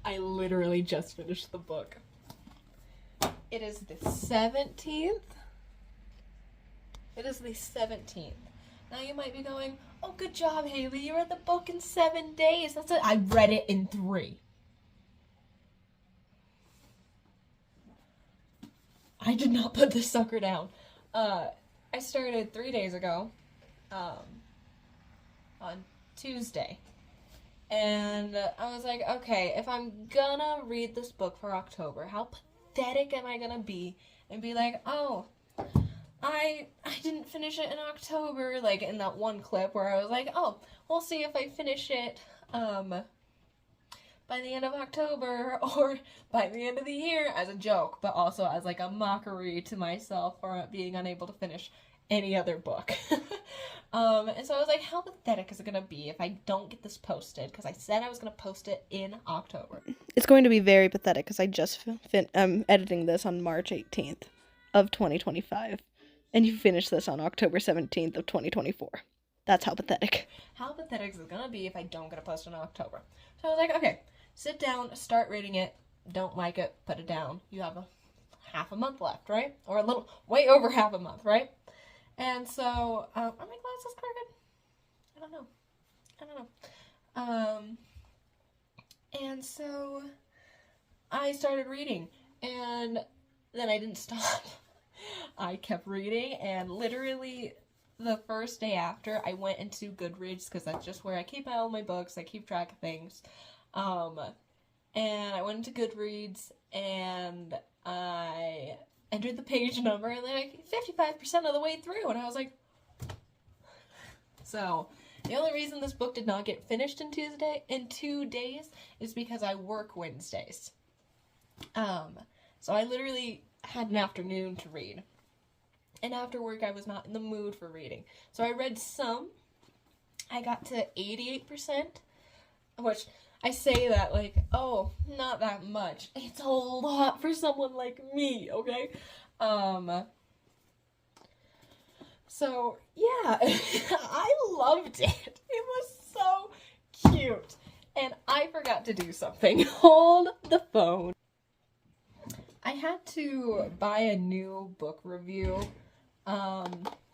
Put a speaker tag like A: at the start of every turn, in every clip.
A: I literally just finished the book. It is the 17th. It is the 17th. Now you might be going, oh, good job, Haley. You read the book in 7 days. That's it. I read it in 3. I did not put this sucker down. I started 3 days ago, on Tuesday. And I was like, okay, if I'm gonna read this book for October, how pathetic am I gonna be and be like, oh, I didn't finish it in October, like in that one clip where I was like, oh, we'll see if I finish it by the end of October or by the end of the year, as a joke, but also as like a mockery to myself for being unable to finish any other book. And so I was like, how pathetic is it gonna be if I don't get this posted? Because I said I was gonna post it in October.
B: It's going to be very pathetic because I just editing this on March 18th of 2025. And you finish this on October 17th of 2024. That's how pathetic.
A: How pathetic is it gonna be if I don't get a post in October? So I was like, okay, sit down, start reading it. Don't like it, put it down. You have half a month left, right? Or a little, way over half a month, right? And so, are my glasses crooked? I don't know. And so I started reading, and then I didn't stop. I kept reading, and literally the first day after, I went into Goodreads, because that's just where I keep all my books, I keep track of things. And I went into Goodreads, and I entered the page number, and then like 55% of the way through, and I was like, so the only reason this book did not get finished in 2 days is because I work Wednesdays. So I literally had an afternoon to read, and after work I was not in the mood for reading, so I read some. I got to 88%, which I say that like, oh, not that much. It's a lot for someone like me, okay? So, yeah, I loved it. It was so cute. And I forgot to do something. Hold the phone. I had to buy a new book review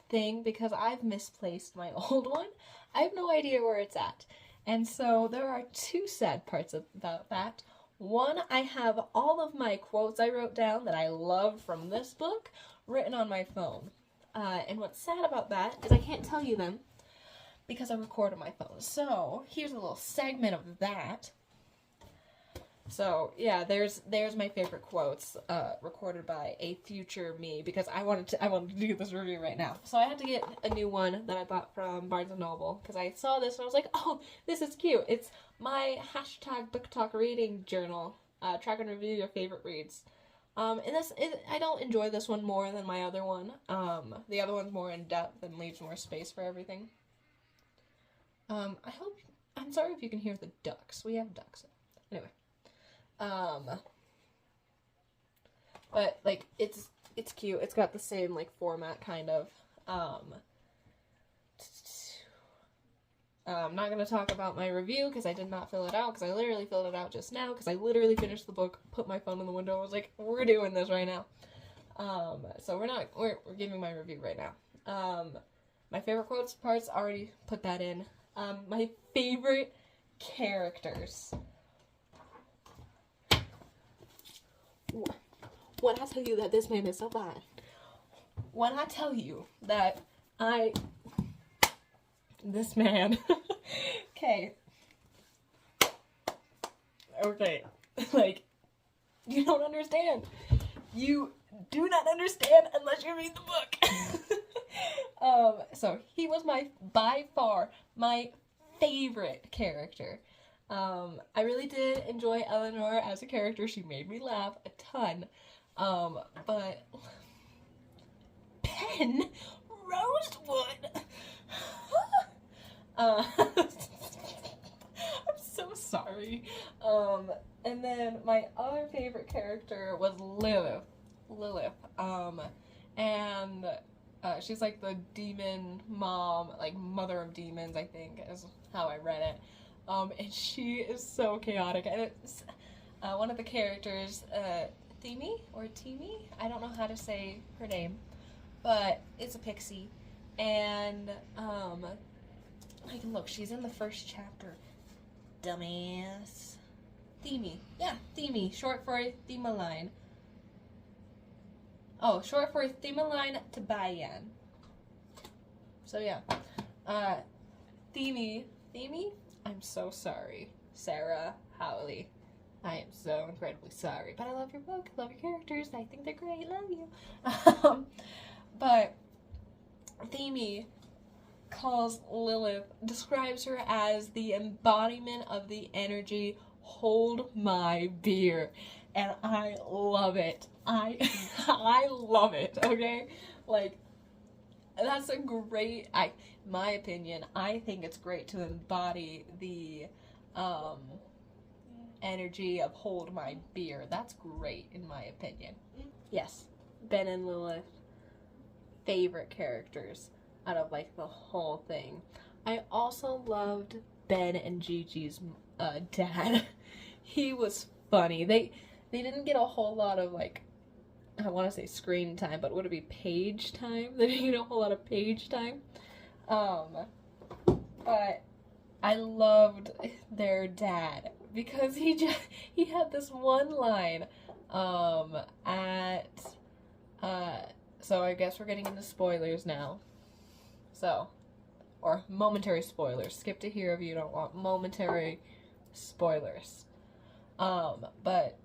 A: thing because I've misplaced my old one. I have no idea where it's at. And so there are 2 sad parts about that. One, I have all of my quotes I wrote down that I love from this book written on my phone. And what's sad about that is I can't tell you them because I record on my phone. So here's a little segment of that. So yeah, there's my favorite quotes recorded by a future me because I wanted to do this review right now. So I had to get a new one that I bought from Barnes & Noble because I saw this and I was like, oh, this is cute. It's my #BookTalk reading journal. Track and review your favorite reads. And I don't enjoy this one more than my other one. The other one's more in depth and leaves more space for everything. I'm sorry if you can hear the ducks. We have ducks. Anyway. But like it's cute. It's got the same like format kind of. I'm not gonna talk about my review because I did not fill it out because I literally filled it out just now because I literally finished the book, put my phone in the window, I was like, we're doing this right now. So we're giving my review right now. My favorite quotes parts, already put that in. My favorite characters. When I tell you that this man is so fine. When I tell you that this man. Okay. Like, you don't understand. You do not understand unless you read the book. So he was by far my favorite character. I really did enjoy Eleanor as a character. She made me laugh a ton. But Ben Rosewood. I'm so sorry. And then my other favorite character was Lilith. And she's like the demon mom, like mother of demons, I think, is how I read it. And she is so chaotic, and One of the characters, Themi or Timi, I don't know how to say her name, but it's a pixie, and I can look. She's in the first chapter. Dumbass. Themi, yeah, Themi, short for Themaline. Oh, short for Themaline Tabayan. So yeah, Themi, I'm so sorry, Sarah Howley. I am so incredibly sorry, but I love your book, love your characters, I think they're great, love you. But Themi calls Lilith, describes her as the embodiment of the energy, hold my beer, and I love it. I love it, okay? Like, that's a great, my opinion, I think it's great to embody the, energy of hold my beer. That's great, in my opinion. Yes, Ben and Lilith, favorite characters out of, like, the whole thing. I also loved Ben and Gigi's, dad. He was funny. They didn't get a whole lot of, like, I want to say screen time, but would it be page time? They didn't get a whole lot of page time. But I loved their dad because he had this one line so I guess we're getting into spoilers now. So, or momentary spoilers. Skip to here if you don't want momentary spoilers. But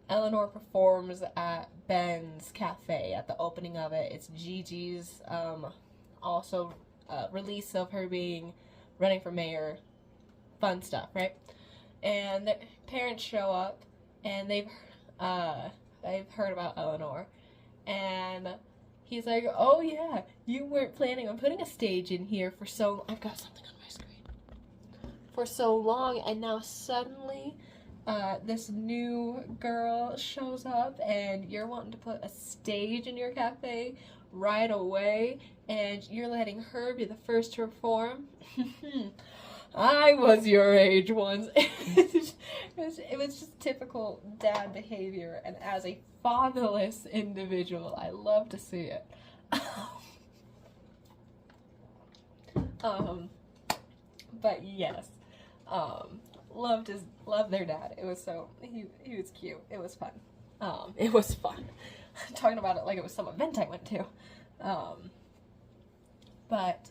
A: Eleanor performs at Ben's cafe at the opening of it. It's Gigi's also release of her being running for mayor. Fun stuff, right? And the parents show up, and they've heard about Eleanor, and he's like, "Oh yeah, you weren't planning on putting a stage in here for so." I've got something on my screen. For so long, and now suddenly, this new girl shows up, and you're wanting to put a stage in your cafe right away, and you're letting her be the first to perform. I was your age once. It was just typical dad behavior, and as a fatherless individual, I love to see it. But yes, loved their dad. It was so he was cute. It was fun. It was fun. Talking about it like it was some event I went to. But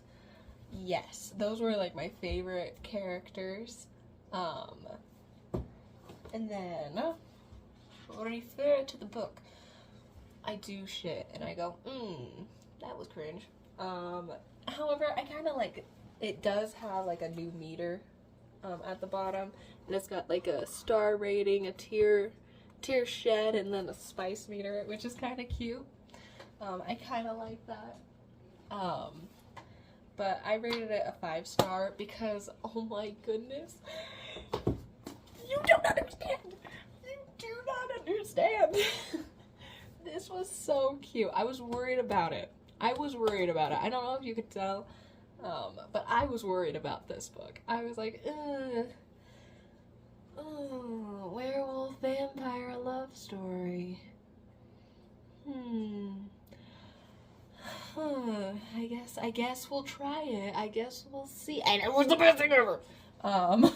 A: yes, those were like my favorite characters. And then when I refer to the book, I do shit and I go, that was cringe. However, I kind of like it does have like a new meter at the bottom, and it's got like a star rating, a tear shed, and then a spice meter, which is kind of cute. I kind of like that. But I rated it a 5-star because, oh my goodness, you don't understand. You do not understand. This was so cute. I was worried about it. I don't know if you could tell, but I was worried about this book. I was like, werewolf vampire love story. I guess we'll try it. I guess we'll see. And it was the best thing ever. I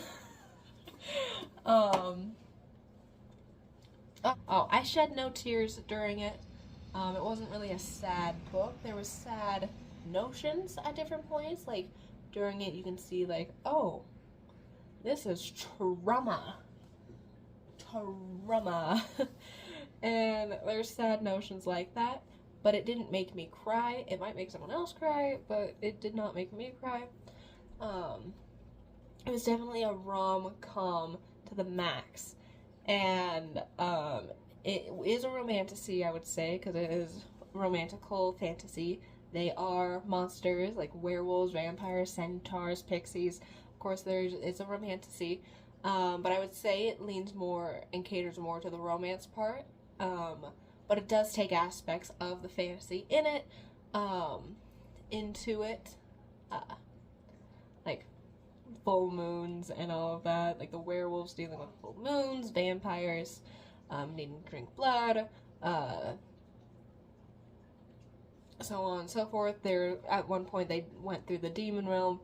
A: shed no tears during it. It wasn't really a sad book. There was sad notions at different points. Like, during it, you can see, like, oh, this is trauma. And there's sad notions like that. But it didn't make me cry. It might make someone else cry, but it did not make me cry. It was definitely a rom-com to the max. And it is a romantasy, I would say, because it is romantical fantasy. They are monsters, like werewolves, vampires, centaurs, pixies. Of course, it's a romantasy. But I would say it leans more and caters more to the romance part. But it does take aspects of the fantasy in it, into it, like full moons and all of that, like the werewolves dealing with full moons, vampires needing to drink blood, so on and so forth. There, at one point they went through the demon realm.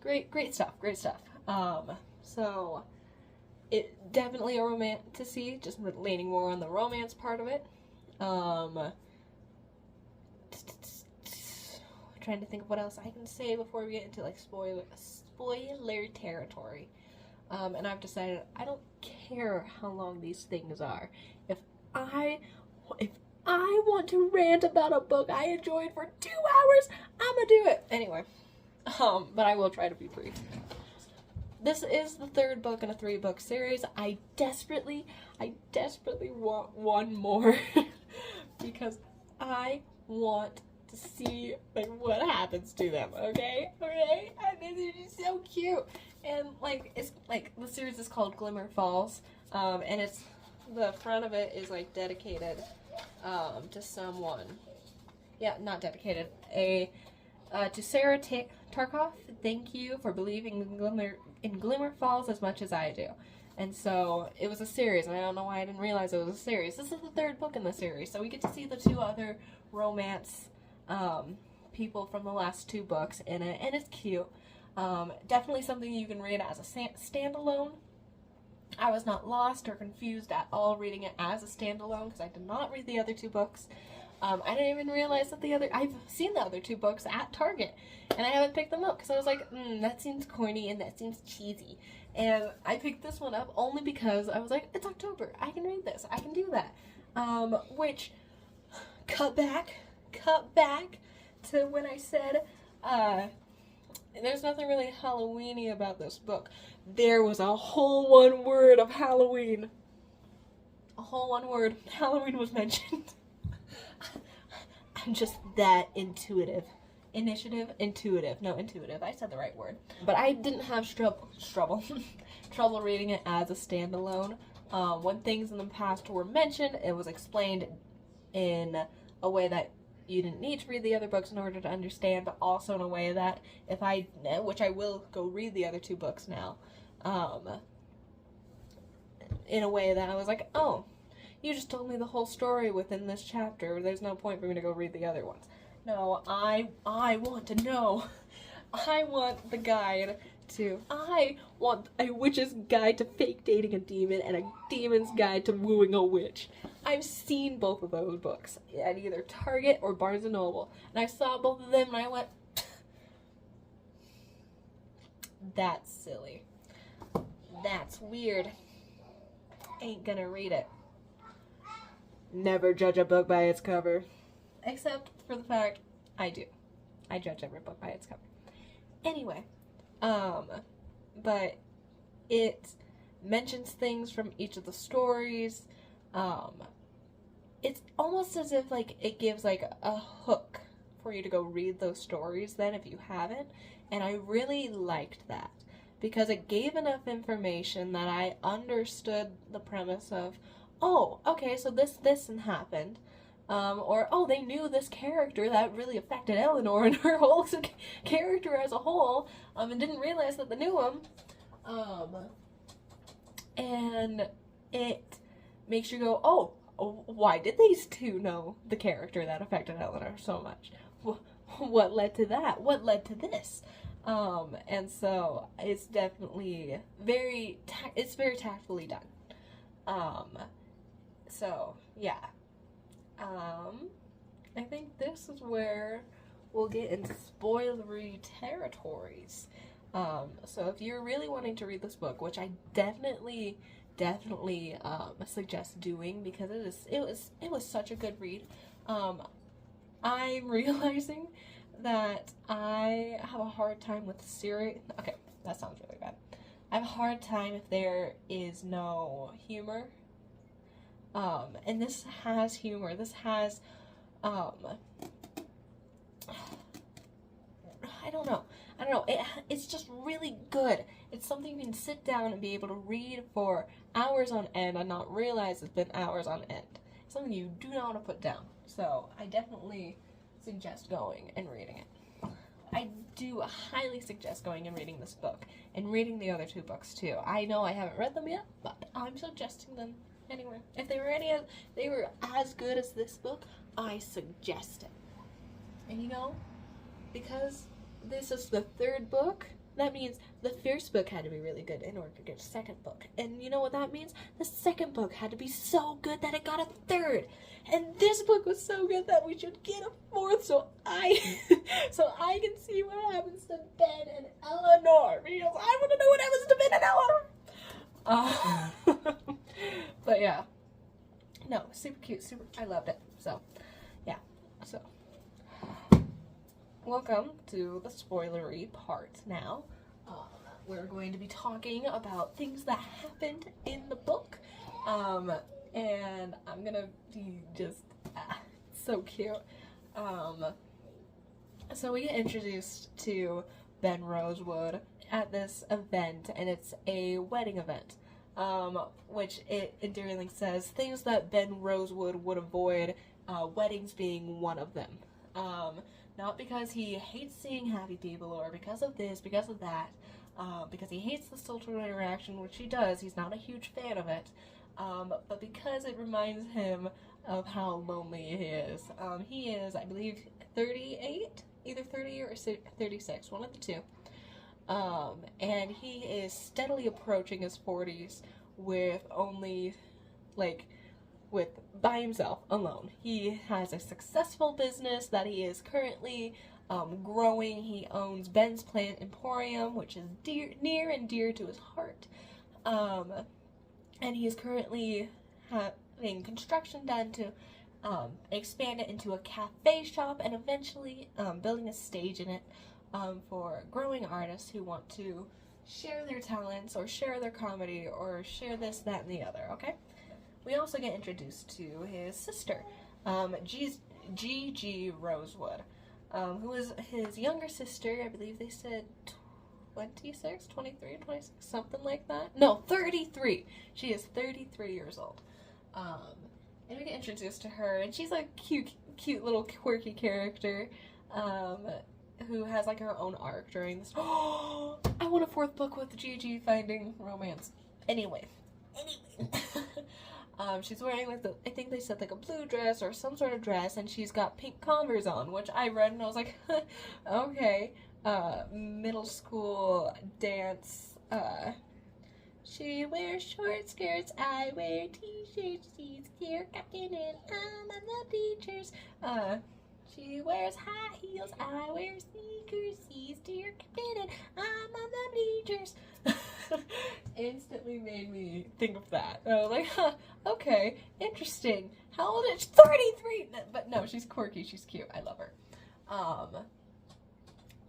A: Great stuff. So it definitely a romantasy, just leaning more on the romance part of it. Trying to think of what else I can say before we get into like spoiler territory. And I've decided I don't care how long these things are. If I want to rant about a book I enjoyed for 2 hours, I'm gonna do it. Anyway, but I will try to be brief. This is the 3rd book in a 3-book series. I desperately want one more because I want to see like what happens to them. Okay, I think they're just so cute. And like it's like the series is called Glimmer Falls, and it's the front of it is like dedicated to someone. Yeah, not dedicated. To Sarah Tarkoff. Thank you for believing in Glimmer Falls as much as I do. And so it was a series, and I don't know why I didn't realize it was a series. This is the 3rd book in the series, so we get to see the 2 other romance people from the last 2 books in it, and it's cute. Definitely something you can read as a standalone. I was not lost or confused at all reading it as a standalone because I did not read the other 2 books. I didn't even realize that I've seen the other 2 books at Target, and I haven't picked them up because I was like, that seems corny and that seems cheesy. And I picked this one up only because I was like, it's October, I can read this, I can do that. Which, cut back to when I said, there's nothing really Halloween-y about this book. There was a whole 1 word of Halloween. A whole 1 word. Halloween was mentioned. I'm just that intuitive. Intuitive. No, intuitive. I said the right word. But I didn't have trouble reading it as a standalone. When things in the past were mentioned, it was explained in a way that you didn't need to read the other books in order to understand, but also in a way that which I will go read the other 2 books now, in a way that I was like, oh, you just told me the whole story within this chapter. There's no point for me to go read the other ones. No, I want to know. I want the guide to... I want a witch's guide to fake dating a demon and a demon's guide to wooing a witch. I've seen both of those books at either Target or Barnes & Noble. And I saw both of them and I went, that's silly. That's weird. Ain't gonna read it. Never judge a book by its cover. Except for the fact I do. I judge every book by its cover. Anyway, but it mentions things from each of the stories. It's almost as if like it gives like a hook for you to go read those stories then if you haven't. And I really liked that because it gave enough information that I understood the premise of, oh, okay, so this happened. Or, oh, they knew this character that really affected Eleanor and her whole character as a whole, and didn't realize that they knew him. And it makes you go, oh, why did these 2 know the character that affected Eleanor so much? What led to that? What led to this? And so it's definitely very tactfully done. So, yeah. I think this is where we'll get into spoilery territories. So if you're really wanting to read this book, which I definitely suggest doing because it was such a good read. I'm realizing that I have a hard time with series. Okay, that sounds really bad. I have a hard time if there is no humor. And this has humor. This has, I don't know. It's just really good. It's something you can sit down and be able to read for hours on end and not realize it's been hours on end. It's something you do not want to put down. So I definitely suggest going and reading it. I do highly suggest going and reading this book, and reading the other 2 books too. I know I haven't read them yet, but I'm suggesting them anyway. If they were as good as this book, I suggest it. And you know, because this is the 3rd book, that means the first book had to be really good in order to get a 2nd book. And you know what that means? The 2nd book had to be so good that it got a 3rd. And this book was so good that we should get a 4th, so I can see what happens to Ben and Eleanor, because I want to know what happens to Ben and Eleanor. But yeah, no, super cute, I loved it. So yeah, so welcome to the spoilery part now. We're going to be talking about things that happened in the book. And I'm gonna be just so cute. So we get introduced to Ben Rosewood at this event, and it's a wedding event, which it endearingly says things that Ben Rosewood would avoid, weddings being one of them. Not because he hates seeing happy people, or because of this, because of that, because he hates the social interaction, which he does. He's not a huge fan of it. But because it reminds him of how lonely he is. He is, I believe, 38, either 30 or 36, one of the 2. And he is steadily approaching his 40s with only, by himself, alone. He has a successful business that he is currently growing. He owns Ben's Plant Emporium, which is near and dear to his heart. And he is currently having construction done to expand it into a cafe shop, and eventually building a stage in it for growing artists who want to share their talents, or share their comedy, or share this, that, and the other, okay? We also get introduced to his sister, G.G. Rosewood, who is his younger sister. I believe they said 26, 23, 26, something like that. No, 33. She is 33 years old. And we get introduced to her, and she's a cute little quirky character, who has her own arc during this. Oh, I want a 4th book with Gigi finding romance. Anyway. She's wearing I think they said a blue dress or some sort of dress, and she's got pink Converse on, which I read and I was like, okay. Middle school dance. She wears short skirts, I wear t-shirts, she's dear captain and I'm on the teachers. She wears high heels, I wear sneakers, she's dear captain and I'm on the bleachers. Instantly made me think of that. I was like, huh, okay, interesting. How old is she? 33! But no, she's quirky, she's cute, I love her.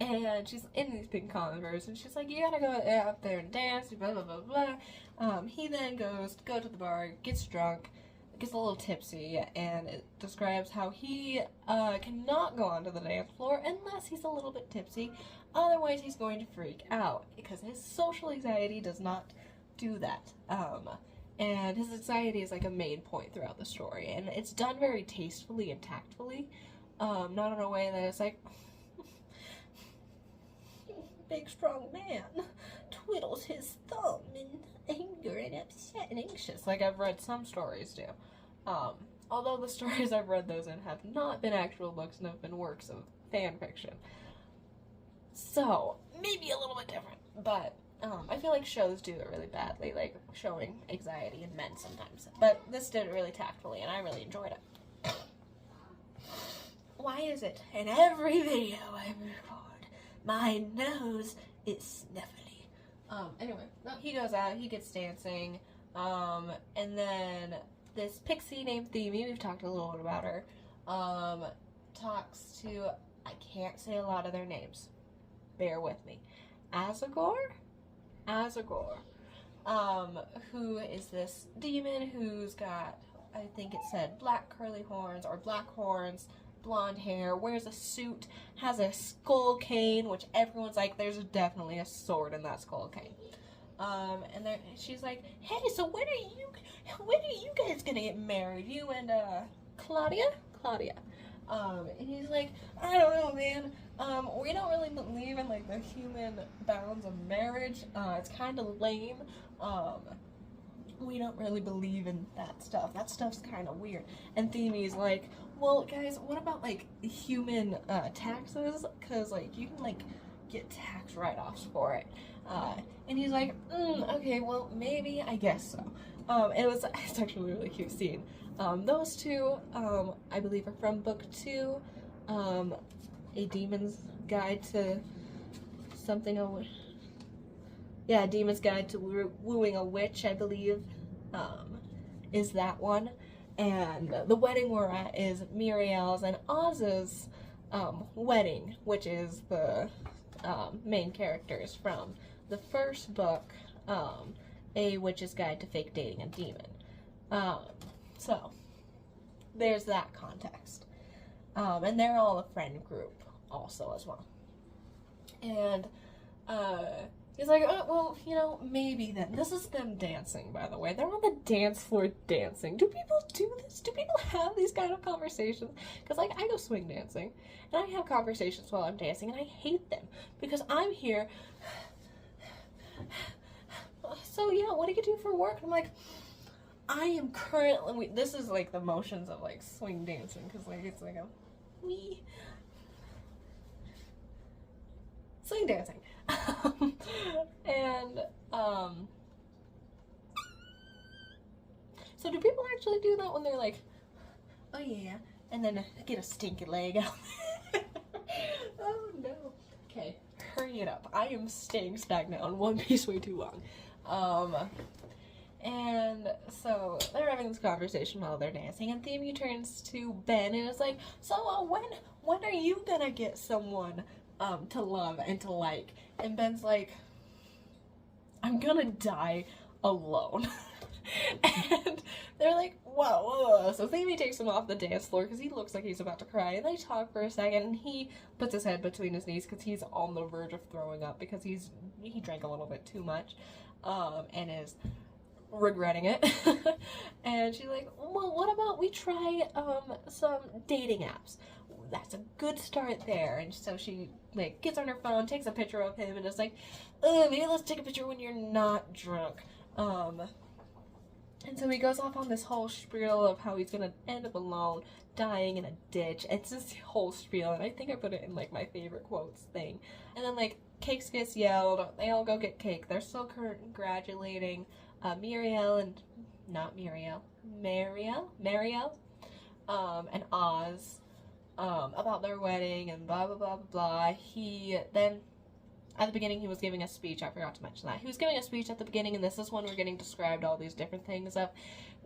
A: And she's in these pink Converse, and she's like, you gotta go out there and dance, blah, blah, blah, blah. He then goes to the bar, gets drunk, gets a little tipsy, and it describes how he cannot go onto the dance floor unless he's a little bit tipsy. Otherwise, he's going to freak out, because his social anxiety does not do that. And his anxiety is a main point throughout the story, and it's done very tastefully and tactfully, not in a way that it's big strong man twiddles his thumb in anger and upset and anxious, like I've read some stories do. Although the stories I've read those in have not been actual books and have been works of fan fiction. So, maybe a little bit different, but I feel like shows do it really badly, showing anxiety in men sometimes. But this did it really tactfully, and I really enjoyed it. Why is it in every video I record, my nose is sniffly? Anyway, he goes out, he gets dancing, and then this pixie named Themie, we've talked a little bit about her, talks to, I can't say a lot of their names, bear with me, Azagor, who is this demon who's got, I think it said black curly horns, or black horns, blonde hair, wears a suit, has a skull cane, which everyone's like, there's definitely a sword in that skull cane. And then she's like, hey, so when are you guys gonna get married? You and, Claudia? And he's like, I don't know, man. We don't really believe in like the human bounds of marriage. It's kind of lame. We don't really believe in that stuff. That stuff's kind of weird. And Themy's like, well, guys, what about like human taxes? Because like you can like get tax write-offs for it. And he's like, okay, well, maybe, I guess so. It's actually a really cute scene. Those two, I believe, are from book 2, A Demon's Guide to something. Yeah, Demon's Guide to Wooing a Witch, I believe, is that one. And the wedding we're at is Muriel's and Oz's wedding, which is the main characters from the first book, A Witch's Guide to Fake Dating a Demon. So, there's that context. And they're all a friend group also as well. And he's like, oh, well, you know, maybe then. This is them dancing, by the way. They're on the dance floor dancing. Do people do this? Do people have these kind of conversations? Because, like, I go swing dancing, and I have conversations while I'm dancing, and I hate them. Because I'm here, so, yeah, what do you do for work? And I'm like, I am currently, this is, like, the motions of, like, swing dancing, because, like, it's like a wee swing dancing. So do people actually do that when they're like, oh yeah, and then get a stinky leg out? Oh no. Okay, hurry it up. I am staying stagnant on one piece way too long. And so they're having this conversation while they're dancing, and Themey turns to Ben and is like, so when are you gonna get someone to love and to like? And Ben's like, I'm gonna die alone. And they're like, whoa. So Themey takes him off the dance floor because he looks like he's about to cry. And they talk for a second, and he puts his head between his knees because he's on the verge of throwing up because he drank a little bit too much, and is regretting it. And she's like, well, what about we try some dating apps? That's a good start there. And so she like gets on her phone, takes a picture of him, and is like, maybe let's take a picture when you're not drunk. And so he goes off on this whole spiel of how he's gonna end up alone, dying in a ditch. It's this whole spiel, and I think I put it in like my favorite quotes thing. And then like cakes gets yelled, they all go get cake. They're still congratulating Mariel and and Oz about their wedding and blah blah blah blah blah. He then at the beginning he was giving a speech. I forgot to mention that he was giving a speech at the beginning, and this is when we're getting described all these different things of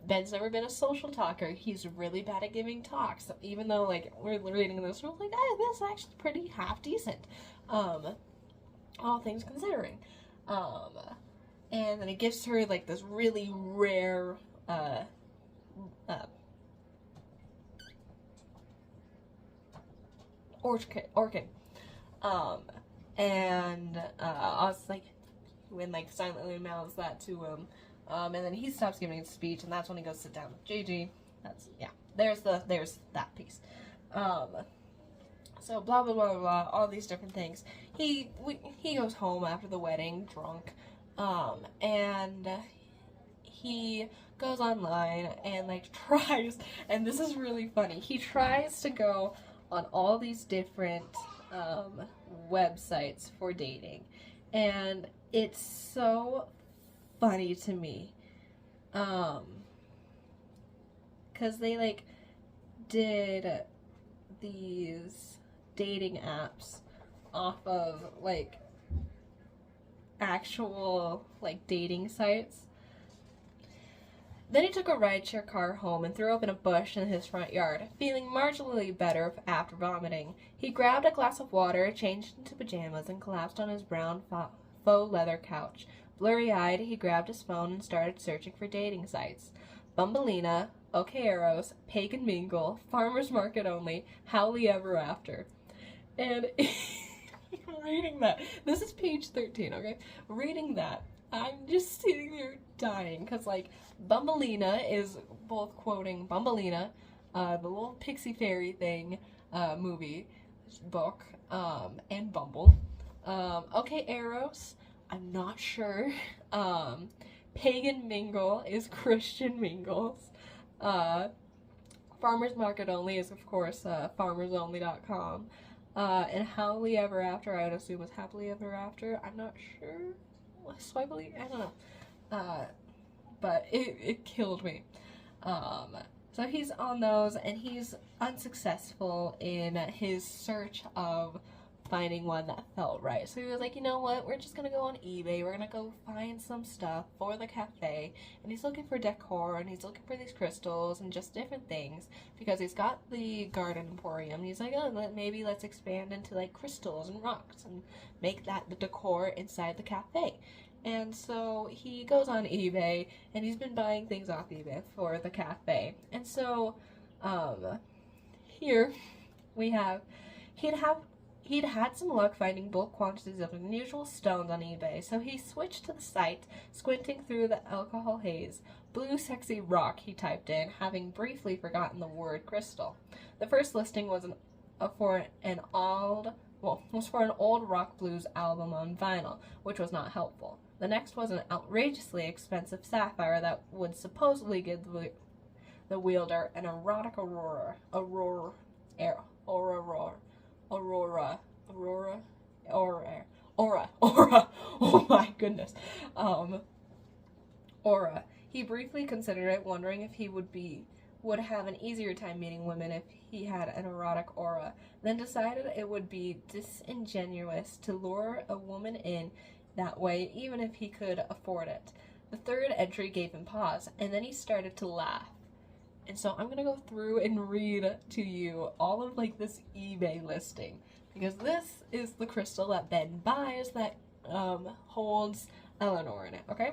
A: Ben's never been a social talker. He's really bad at giving talks, even though like we're reading this, we're like, this is actually pretty half decent, all things considering. And then it gives her like this really rare orchid. And I was like, when like silently mouths that to him, and then he stops giving his speech, and that's when he goes sit down with JG. That's there's that piece. So blah blah blah blah, all these different things. He goes home after the wedding drunk, and he goes online and like tries, and this is really funny. He tries to go on all these different websites for dating, and it's so funny to me because they like did these dating apps off of like actual like dating sites. Then he took a rideshare car home and threw up in a bush in his front yard. Feeling marginally better after vomiting, he grabbed a glass of water, changed into pajamas, and collapsed on his brown faux leather couch. Blurry-eyed, he grabbed his phone and started searching for dating sites. Bumbleina, OK Eros, Pagan Mingle, Farmer's Market Only, Howly Ever After. And reading that, this is page 13, okay? Reading that, I'm just sitting there dying, because, like, Bumbleina is both quoting Bumbleina, the little pixie fairy thing, movie. book, and Bumble. Okay, Eros, I'm not sure. Pagan Mingle is Christian Mingles. Farmers Market Only is, of course, farmersonly.com. And Happily Ever After, I would assume is Happily Ever After. I'm not sure. Swipely? I don't know. But it killed me. So he's on those, and he's unsuccessful in his search of finding one that felt right. So he was like, you know what, we're just gonna go on eBay, we're gonna go find some stuff for the cafe, and he's looking for decor, and he's looking for these crystals and just different things, because he's got the garden emporium, and he's like, oh, maybe let's expand into like crystals and rocks and make that the decor inside the cafe. And so he goes on eBay, and he's been buying things off eBay for the cafe. And so here we have he'd had some luck finding bulk quantities of unusual stones on eBay, so he switched to the site, squinting through the alcohol haze. Blue sexy rock, he typed in, having briefly forgotten the word crystal. The first listing was for an old rock blues album on vinyl, which was not helpful. The next was an outrageously expensive sapphire that would supposedly give the wielder an erotic aura. Oh my goodness. Aura. He briefly considered it, wondering if he would have an easier time meeting women if he had an erotic aura, then decided it would be disingenuous to lure a woman in that way, even if he could afford it. The third entry gave him pause, and then he started to laugh. And so I'm gonna go through and read to you all of like this eBay listing, because this is the crystal that Ben buys that holds Eleanor in it, okay?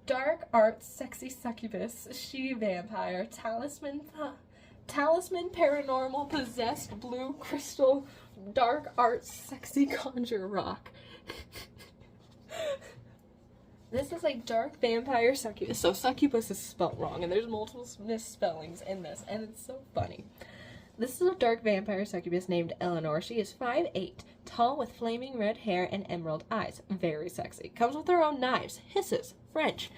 A: Dark arts, sexy succubus, she vampire, talisman paranormal, possessed blue crystal, dark arts, sexy conjure rock. This is like dark vampire succubus. So succubus is spelt wrong, and there's multiple misspellings in this, and it's so funny. This is a dark vampire succubus named Eleanor. She is 5'8", tall with flaming red hair and emerald eyes. Very sexy. Comes with her own knives. Hisses. French.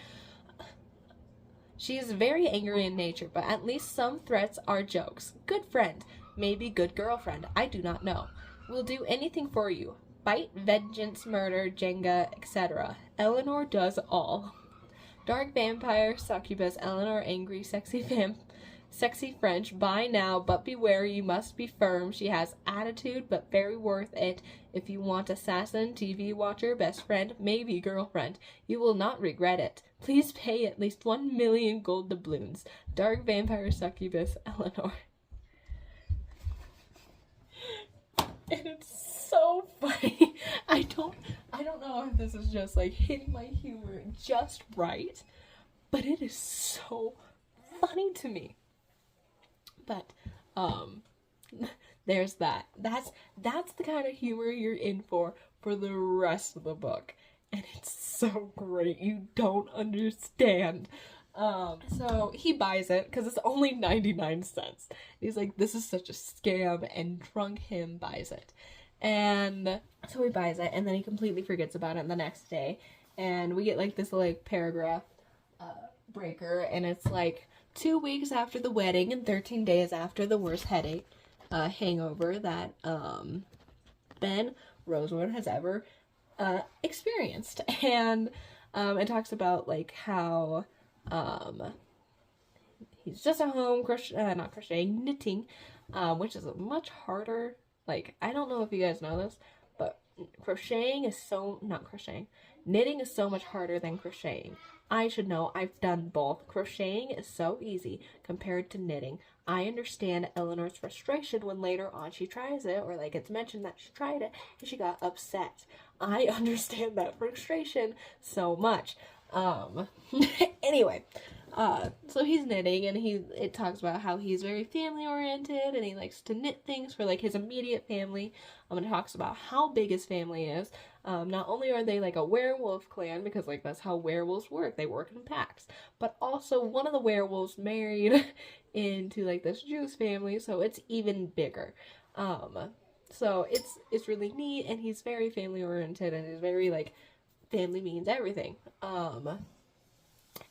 A: She is very angry in nature, but at least some threats are jokes. Good friend. Maybe good girlfriend. I do not know. Will do anything for you. Bite, vengeance, murder, Jenga, etc. Eleanor does all. Dark vampire, succubus, Eleanor angry, sexy French, buy now, but beware, you must be firm. She has attitude, but very worth it. If you want assassin, TV watcher, best friend, maybe girlfriend, you will not regret it. Please pay at least 1 million gold doubloons. Dark vampire, succubus, Eleanor. And it's so funny. I don't know if this is just like hitting my humor just right, but it is so funny to me. But there's that. That's the kind of humor you're in for the rest of the book, and it's so great. You don't understand. So he buys it because it's only 99 cents. He's like, this is such a scam, and drunk him buys it. And so he buys it, and then he completely forgets about it the next day. And we get like this like paragraph breaker, and it's like 2 weeks after the wedding and 13 days after the worst headache hangover that Ben Rosewood has ever experienced. And it talks about like how he's just at home knitting, which is a much harder, like, I don't know if you guys know this, but knitting is so much harder than crocheting. I should know, I've done both. Crocheting is so easy compared to knitting. I understand Eleanor's frustration when later on she tries it, or like it's mentioned that she tried it and she got upset. I understand that frustration so much. Anyway, so he's knitting, and it talks about how he's very family oriented, and he likes to knit things for like his immediate family. It talks about how big his family is. Not only are they like a werewolf clan, because like that's how werewolves work, they work in packs, but also one of the werewolves married into like this Jewish family, so it's even bigger. So it's really neat, and he's very family oriented, and he's very like family means everything.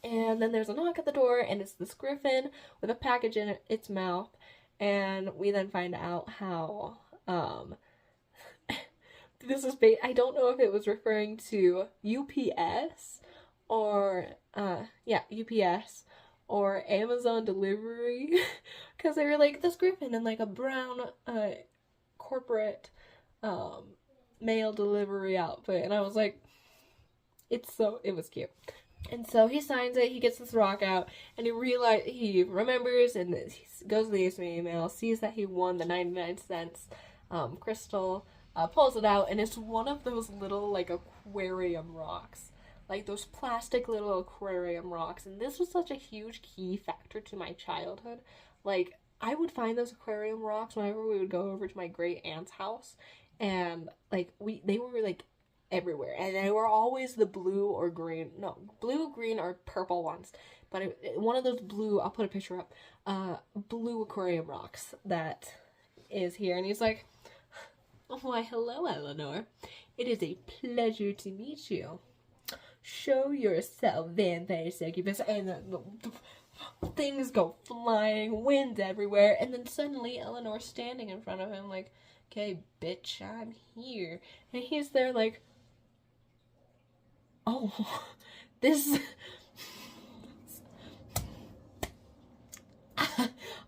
A: And then there's a knock at the door, and it's this griffin with a package in its mouth, and we then find out how this is I don't know if it was referring to UPS or UPS or Amazon delivery, because they were like this griffin in like a brown corporate mail delivery outfit, and I was like, it was cute. And so he signs it, he gets this rock out, and he remembers, and he goes to the email, sees that he won the 99 cents crystal, pulls it out, and it's one of those little, like, aquarium rocks. Like, those plastic little aquarium rocks. And this was such a huge key factor to my childhood. Like, I would find those aquarium rocks whenever we would go over to my great aunt's house, and, like, they were, like, everywhere, and they were always the blue, green, or purple ones, but one of those blue, I'll put a picture up, blue aquarium rocks that is here, and he's like, why, hello, Eleanor, it is a pleasure to meet you. Show yourself, vampire succubus, and the things go flying, wind everywhere, and then suddenly Eleanor's standing in front of him like, okay, bitch, I'm here, and he's there like, oh, this,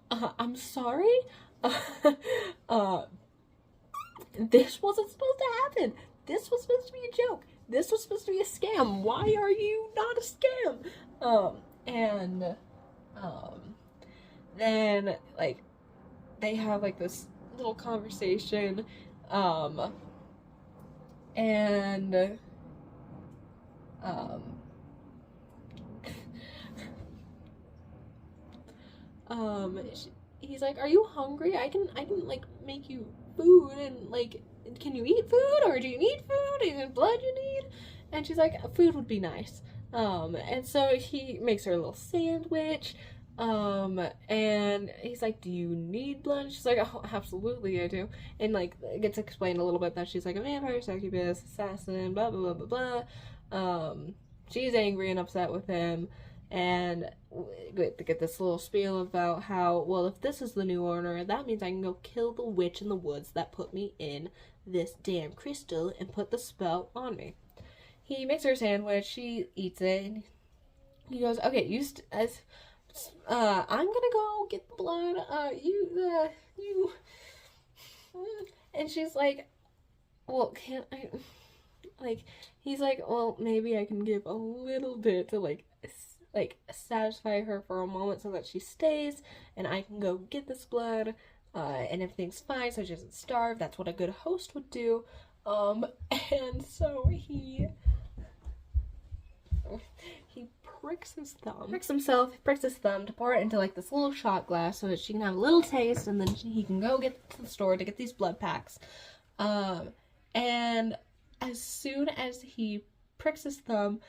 A: I'm sorry, this wasn't supposed to happen, this was supposed to be a joke, this was supposed to be a scam, why are you not a scam, then, like, they have, like, this little conversation, he's like, are you hungry? I can like make you food, and like, can you eat food, or do you need food? Is it blood you need? And she's like, food would be nice. And so he makes her a little sandwich, and he's like, do you need blood? She's like, oh, absolutely I do. And like, it gets explained a little bit that she's like a vampire, succubus, assassin, blah blah blah blah blah. She's angry and upset with him, and get this little spiel about how, well, if this is the new owner, that means I can go kill the witch in the woods that put me in this damn crystal and put the spell on me. He makes her a sandwich, she eats it, and he goes, okay, I'm gonna go get the blood, and she's like, well, can't I, like, he's like, well, maybe I can give a little bit to, like, satisfy her for a moment so that she stays, and I can go get this blood, and everything's fine so she doesn't starve. That's what a good host would do. And so he pricks his thumb to pour it into, like, this little shot glass so that she can have a little taste, and then he can go get to the store to get these blood packs. And as soon as he pricks his thumb,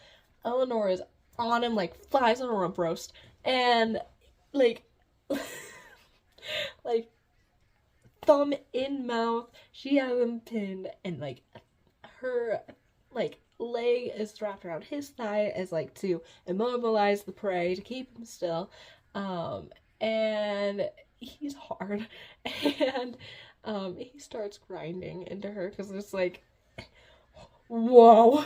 A: Eleanor is on him like flies on a rump roast, and like like thumb in mouth, she has him pinned, and like her like leg is wrapped around his thigh as like to immobilize the prey, to keep him still, and he's hard, and he starts grinding into her because it's like, whoa,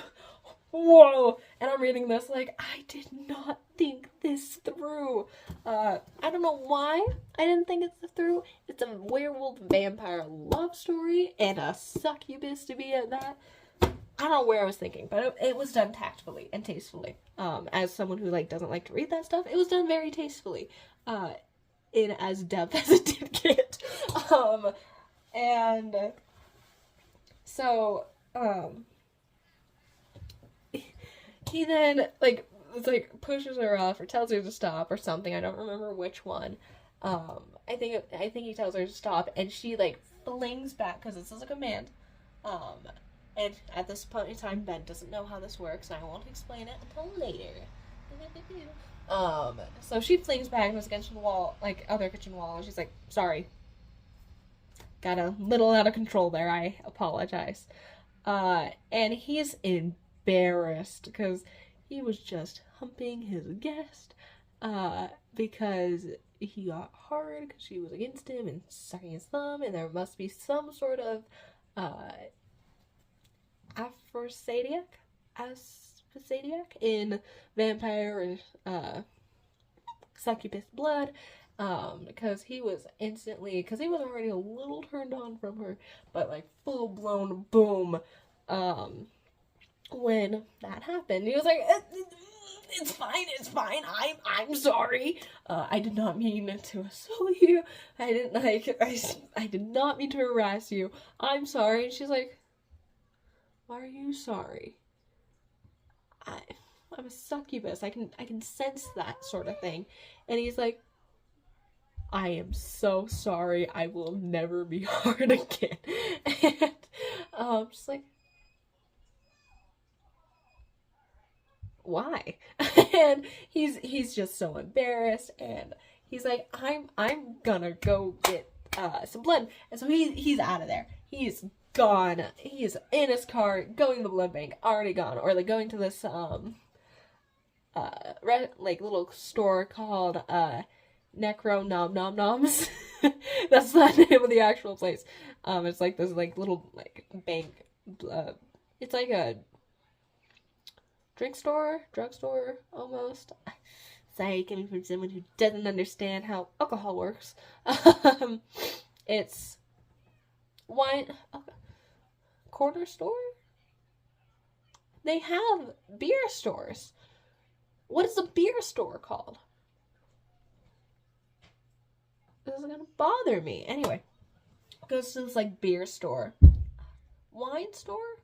A: and I'm reading this like, I did not think this through. I don't know why I didn't think it through. It's a werewolf vampire love story, and a succubus to be at that. I don't know where I was thinking, but it was done tactfully and tastefully. As someone who like doesn't like to read that stuff, it was done very tastefully, in as depth as it did get. And so he then like pushes her off or tells her to stop or something. I don't remember which one. I think he tells her to stop, and she like flings back because this is a command. And at this point in time, Ben doesn't know how this works, and I won't explain it until later. So she flings back and was against the wall, like other kitchen wall, and she's like, sorry. got a little out of control there. I apologize. And he's embarrassed because he was just humping his guest, because he got hard because she was against him and sucking his thumb, and there must be some sort of, aphrodisiac in vampire or succubus blood, because he was already a little turned on from her, but like full blown boom, when that happened. He was like, it's fine, I'm sorry, I did not mean to assault you, I did not mean to harass you, I'm sorry. And she's like, why are you sorry? I'm a succubus. I can sense that sort of thing. And he's like, I am so sorry. I will never be hard again. And just like, why? And he's just so embarrassed, and he's like, I'm gonna go get some blood. And so he's out of there. He's gone. He is in his car, going to the blood bank, already gone, or like going to this like little store called Necro Nom Nom Noms. That's the name of the actual place. It's like this like little like bank. It's like a drugstore almost. Sorry, coming from someone who doesn't understand how alcohol works. It's wine. Corner store? They have beer stores. What is a beer store called? This is gonna bother me. Anyway, goes to this like beer store. Wine store?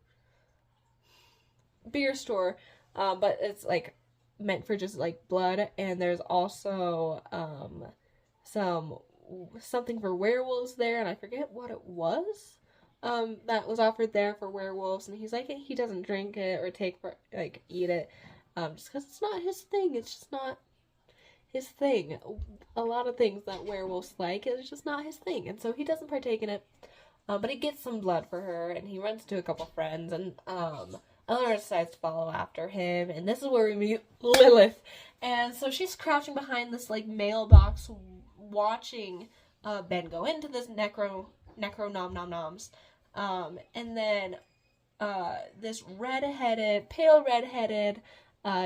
A: Beer store. But it's like meant for just like blood, and there's also something for werewolves there, and I forget what it was. That was offered there for werewolves, and he's like, he doesn't drink it or eat it, just because it's not his thing. It's just not his thing. A lot of things that werewolves like, it's just not his thing, and so he doesn't partake in it. But he gets some blood for her, and he runs to a couple friends, and Eleanor decides to follow after him, and this is where we meet Lilith. And so she's crouching behind this like mailbox, watching Ben go into this necro nom nom noms. And then this pale redheaded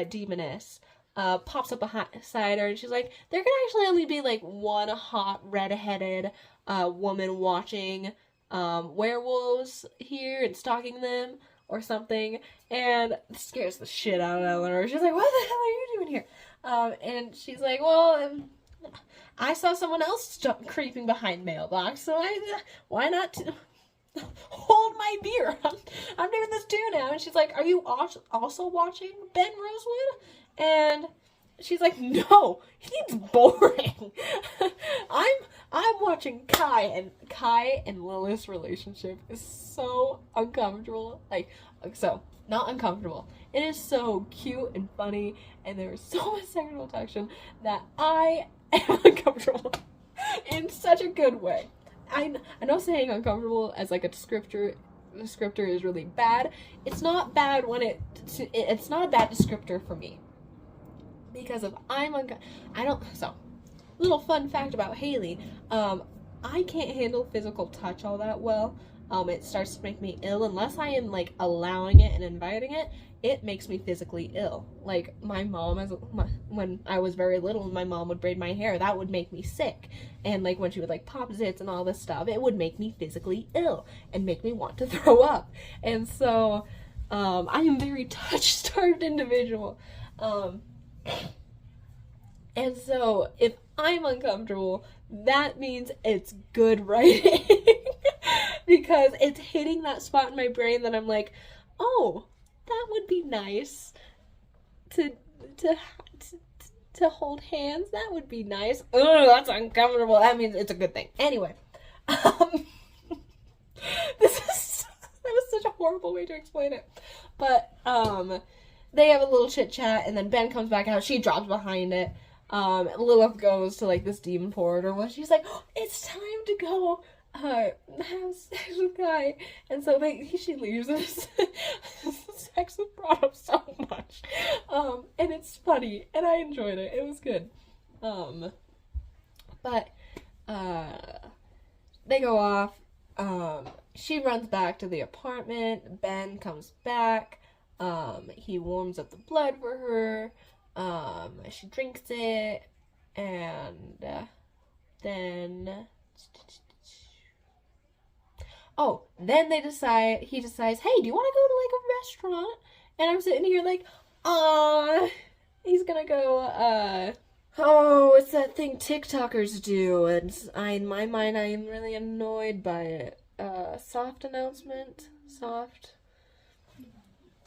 A: demoness pops up beside her, and she's like, there can actually only be like one hot redheaded woman watching werewolves here and stalking them or something. And it scares the shit out of Eleanor. She's like, what the hell are you doing here? And she's like, well, I saw someone else creeping behind mailbox, so why not hold my beer? I'm doing this too now. And she's like, are you also watching Ben Rosewood? And she's like, no, he's boring. I'm watching Kai, and Lilith's relationship is so uncomfortable. Not uncomfortable. It is so cute and funny, and there is so much sexual tension that I am uncomfortable in such a good way. I know saying uncomfortable as like a descriptor is really bad. It's not bad when it's not a bad descriptor for me. Because if little fun fact about Haley, I can't handle physical touch all that well. It starts to make me ill unless I am like allowing it and inviting it. It makes me physically ill. Like my mom, when I was very little, my mom would braid my hair. That would make me sick. And like when she would like pop zits and all this stuff, it would make me physically ill and make me want to throw up. And so, I am a very touch-starved individual. And so if I'm uncomfortable, that means it's good writing. Because it's hitting that spot in my brain that I'm like, oh, that would be nice to hold hands. That would be nice. Oh, that's uncomfortable. That means it's a good thing. Anyway, that was such a horrible way to explain it. But they have a little chit chat, and then Ben comes back out. She drops behind it. Lilith goes to like this demon port or what. She's like, oh, it's time to go have sex with guy, and so she leaves. Sex was brought up so much, and it's funny, and I enjoyed it. It was good, but they go off. She runs back to the apartment. Ben comes back. He warms up the blood for her. She drinks it, and then. Oh, then he decides, hey, do you want to go to like a restaurant? And I'm sitting here like, he's gonna go, oh, it's that thing TikTokers do, and in my mind, I am really annoyed by it. Soft announcement? Soft?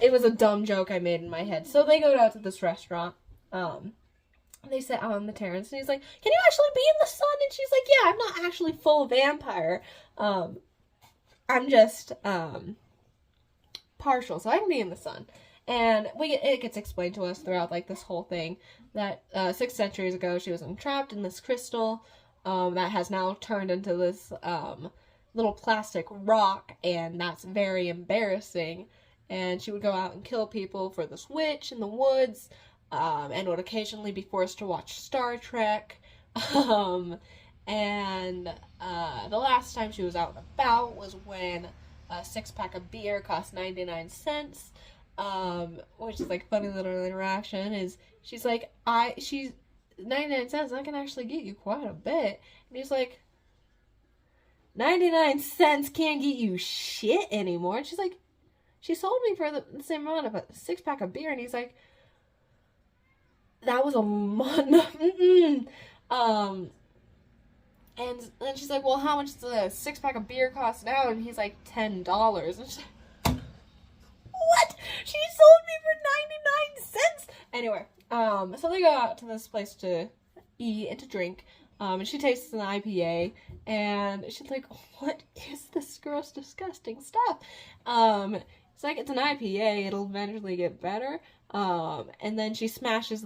A: It was a dumb joke I made in my head. So they go out to this restaurant, they sit out on the terrace, and he's like, can you actually be in the sun? And she's like, yeah, I'm not actually full vampire, I'm just, partial, so I can be in the sun. And it gets explained to us throughout, like, this whole thing that 6 centuries ago she was entrapped in this crystal that has now turned into this little plastic rock, and that's very embarrassing. And she would go out and kill people for this witch in the woods, and would occasionally be forced to watch Star Trek. And the last time she was out and about was when a 6-pack of beer cost 99 cents. Which is like funny little interaction is she's like, she's 99 cents, I can actually get you quite a bit. And he's like, 99 cents can't get you shit anymore. And she's like, she sold me for the same amount of a 6-pack of beer. And he's like, that was a month. And then she's like, well, how much does a 6-pack of beer cost now? And he's like, $10. And she's like, what? She sold me for 99 cents. Anyway, so they go out to this place to eat and to drink. And she tastes an IPA, and she's like, what is this gross, disgusting stuff? It's like, it's an IPA, it'll eventually get better. And then she smashes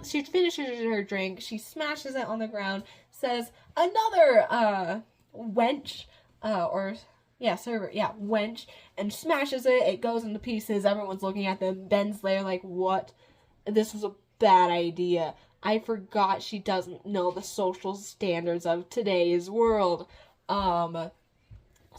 A: she finishes her drink, she smashes it on the ground, says, another, wench, wench, and smashes it. It goes into pieces. Everyone's looking at them. Ben's there like, what? This was a bad idea. I forgot she doesn't know the social standards of today's world. So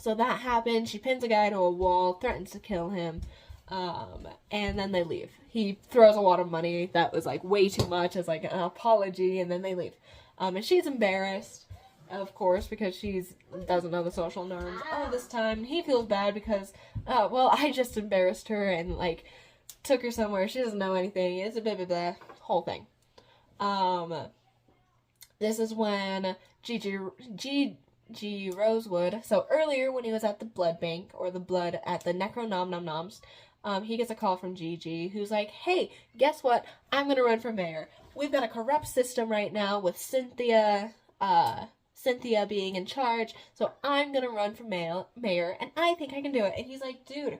A: that happened. She pins a guy to a wall, threatens to kill him, and then they leave. He throws a lot of money that was like way too much as like an apology, and then they leave. And she's embarrassed, of course, because she doesn't know the social norms all this time. He feels bad because, I just embarrassed her and, like, took her somewhere. She doesn't know anything. It's a bit of the whole thing. This is when G.G. Rosewood, so earlier when he was at the blood bank, or the blood at the Necro Nom Nom Noms, he gets a call from Gigi, who's like, hey, guess what? I'm gonna run for mayor. We've got a corrupt system right now with Cynthia being in charge, so I'm gonna run for mayor, and I think I can do it. And he's like, dude,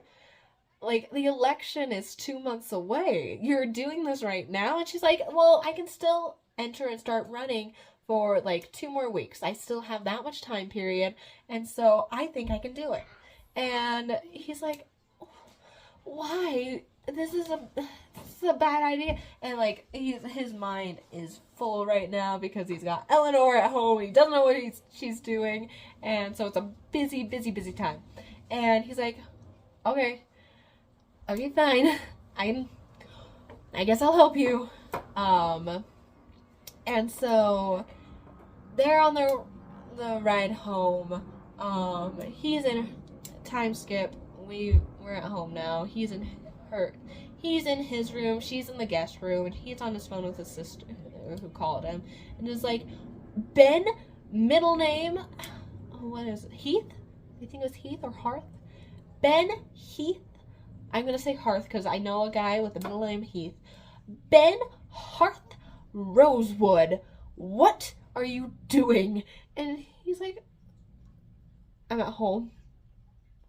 A: like, the election is 2 months away. You're doing this right now? And she's like, well, I can still enter and start running for, like, 2 more weeks. I still have that much time period, and so I think I can do it. And he's like, why? This is a bad idea. And, like, his mind is full right now because he's got Eleanor at home. He doesn't know what she's doing. And so it's a busy, busy, busy time. And he's like, okay, fine. I guess I'll help you. And so they're on the ride home. He's in time skip. We're at home now. He's in his room, she's in the guest room, and he's on his phone with his sister who called him, and is like, Ben, middle name, what is it, Heath? I think it was Heath or Hearth? Ben Heath? I'm gonna say Hearth because I know a guy with the middle name Heath. Ben Hearth Rosewood, what are you doing? And he's like, I'm at home.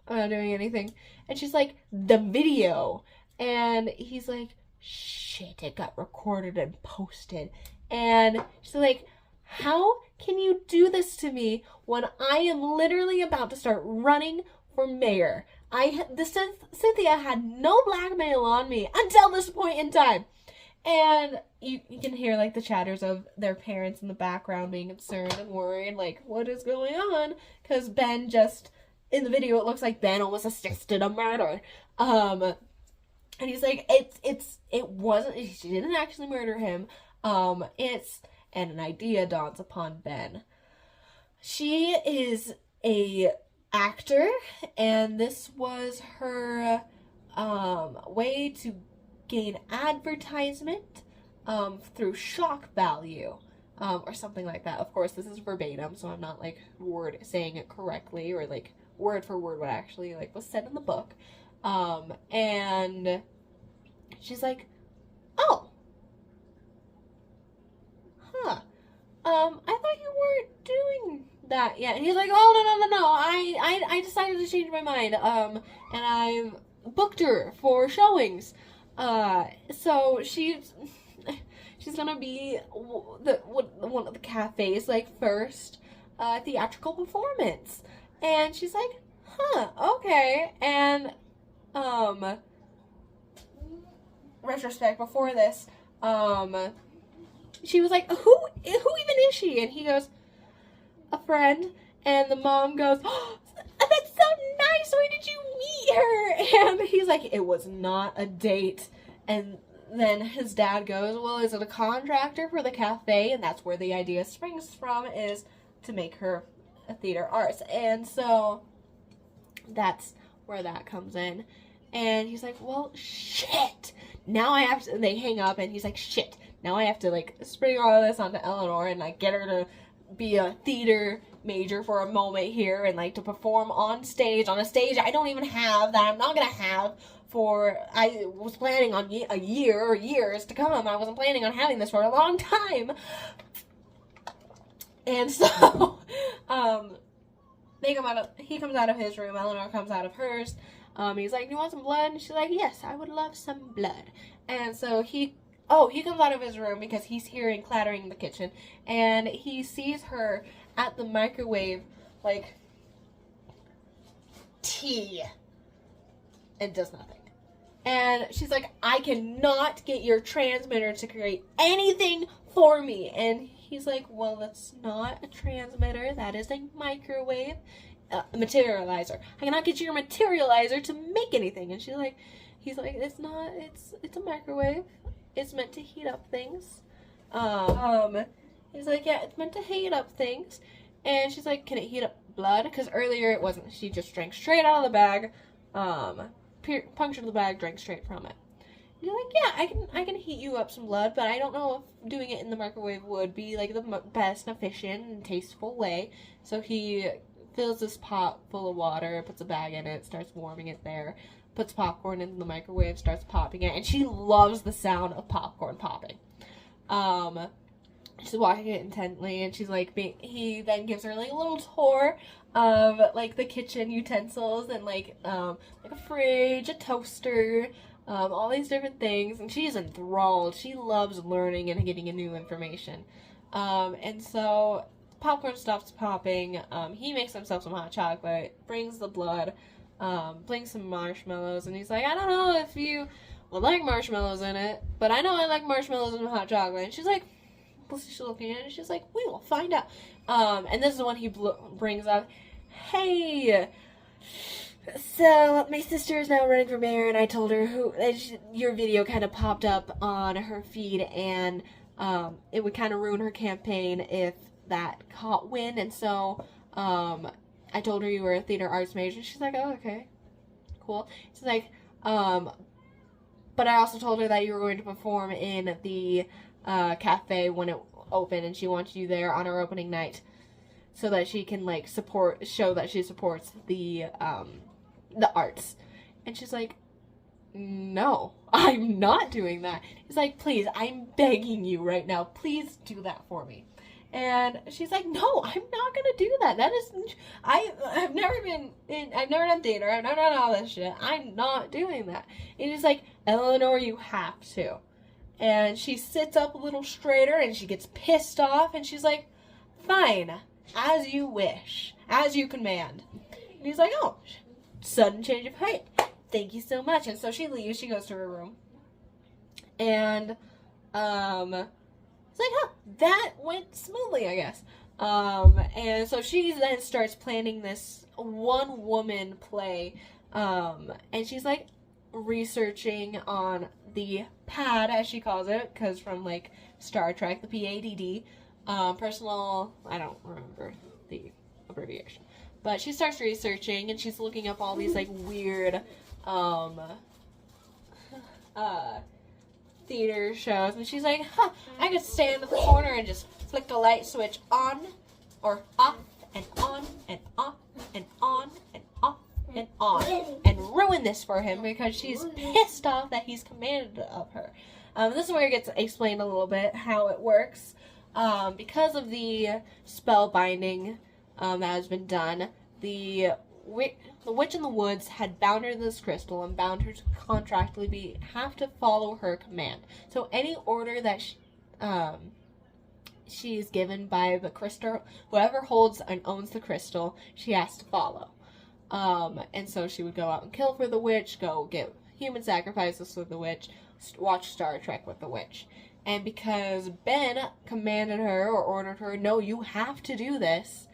A: I'm not doing anything. And she's like, the video. And he's like, shit, it got recorded and posted. And she's like, how can you do this to me when I am literally about to start running for mayor? Cynthia had no blackmail on me until this point in time. And you can hear like the chatters of their parents in the background being concerned and worried, like, what is going on? Because Ben just, in the video, it looks like Ben almost assisted a murder. And he's like, it wasn't, she didn't actually murder him. And an idea dawns upon Ben. She is a actor, and this was her way to gain advertisement through shock value, or something like that. Of course, this is verbatim, so I'm not like saying it correctly or like word for word what actually like was said in the book. And she's like, oh, I thought you weren't doing that yet. And he's like, oh, no, I decided to change my mind, and I've booked her for showings. So she's gonna be one of the cafe's like first theatrical performance. And she's like, okay. And retrospect before this, she was like, who even is she? And he goes, a friend. And the mom goes, oh, that's so nice, where did you meet her? And he's like, it was not a date. And then his dad goes, well, is it a contractor for the cafe? And that's where the idea springs from, is to make her a theater artist. And so that's where that comes in. And he's like, well, shit, now I have to, and they hang up, and he's like, shit, now I have to like spring all of this onto Eleanor and like get her to be a theater major for a moment here, and like to perform on a stage I don't even have, that I'm not gonna have for, I was planning on a year or years to come. I wasn't planning on having this for a long time. And so he comes out of his room, Eleanor comes out of hers. He's like, you want some blood? And she's like, yes, I would love some blood. And so he comes out of his room because he's hearing clattering in the kitchen, and he sees her at the microwave, like, tea, and does nothing. And she's like, I cannot get your transmitter to create anything for me. And he's like, well, that's not a transmitter, that is a microwave. Materializer. I cannot get your materializer to make anything. And he's like, it's not, it's a microwave. It's meant to heat up things. He's like, yeah, it's meant to heat up things. And she's like, can it heat up blood? Because earlier it wasn't. She just drank straight out of the bag, punctured the bag, drank straight from it. And he's like, yeah, I can heat you up some blood, but I don't know if doing it in the microwave would be like the best, efficient, and tasteful way. So he fills this pot full of water, puts a bag in it, starts warming it there, puts popcorn in the microwave, starts popping it, and she loves the sound of popcorn popping. She's watching it intently, and she's like, he then gives her like a little tour of like the kitchen utensils, and like a fridge, a toaster, all these different things, and she's enthralled. She loves learning and getting new information. And so popcorn stops popping. He makes himself some hot chocolate, brings the blood, brings some marshmallows, and he's like, I don't know if you would like marshmallows in it, but I know I like marshmallows in hot chocolate. And she's like, she's looking at it, and she's like, we will find out. And this is when he brings up, hey, so my sister is now running for mayor, and I told her your video kind of popped up on her feed, and it would kind of ruin her campaign if that caught wind. And so I told her you were a theater arts major. She's like, oh, okay, cool. She's like, but I also told her that you were going to perform in the cafe when it opened, and she wants you there on her opening night so that she can like show that she supports the arts. And she's like, no, I'm not doing that. He's like, please, I'm begging you right now, please do that for me. And she's like, no, I'm not gonna do that. That is, I've never done theater, I've never done all this shit. I'm not doing that. And he's like, Eleanor, you have to. And she sits up a little straighter, and she gets pissed off, and she's like, fine, as you wish, as you command. And he's like, oh, sudden change of height. Thank you so much. And so she leaves. She goes to her room. And, it's like, huh, that went smoothly, I guess. And so she then starts planning this one-woman play. And she's, like, researching on the PAD, as she calls it, because from, like, Star Trek, the PADD, personal, I don't remember the abbreviation. But she starts researching, and she's looking up all these, like, weird, theater shows, and she's like, huh, I could stand in the corner and just flick the light switch on, or off, and on, and off, and on, and off, and on, and ruin this for him, because she's pissed off that he's commanded of her. This is where it gets explained a little bit how it works. Because of the spell binding that has been done, the witch in the woods had bound her to this crystal and bound her to contractually have to follow her command. So any order that she's given by the crystal, whoever holds and owns the crystal, she has to follow. And so she would go out and kill for the witch, go get human sacrifices for the witch, watch Star Trek with the witch. And because Ben commanded her or ordered her, no, you have to do this,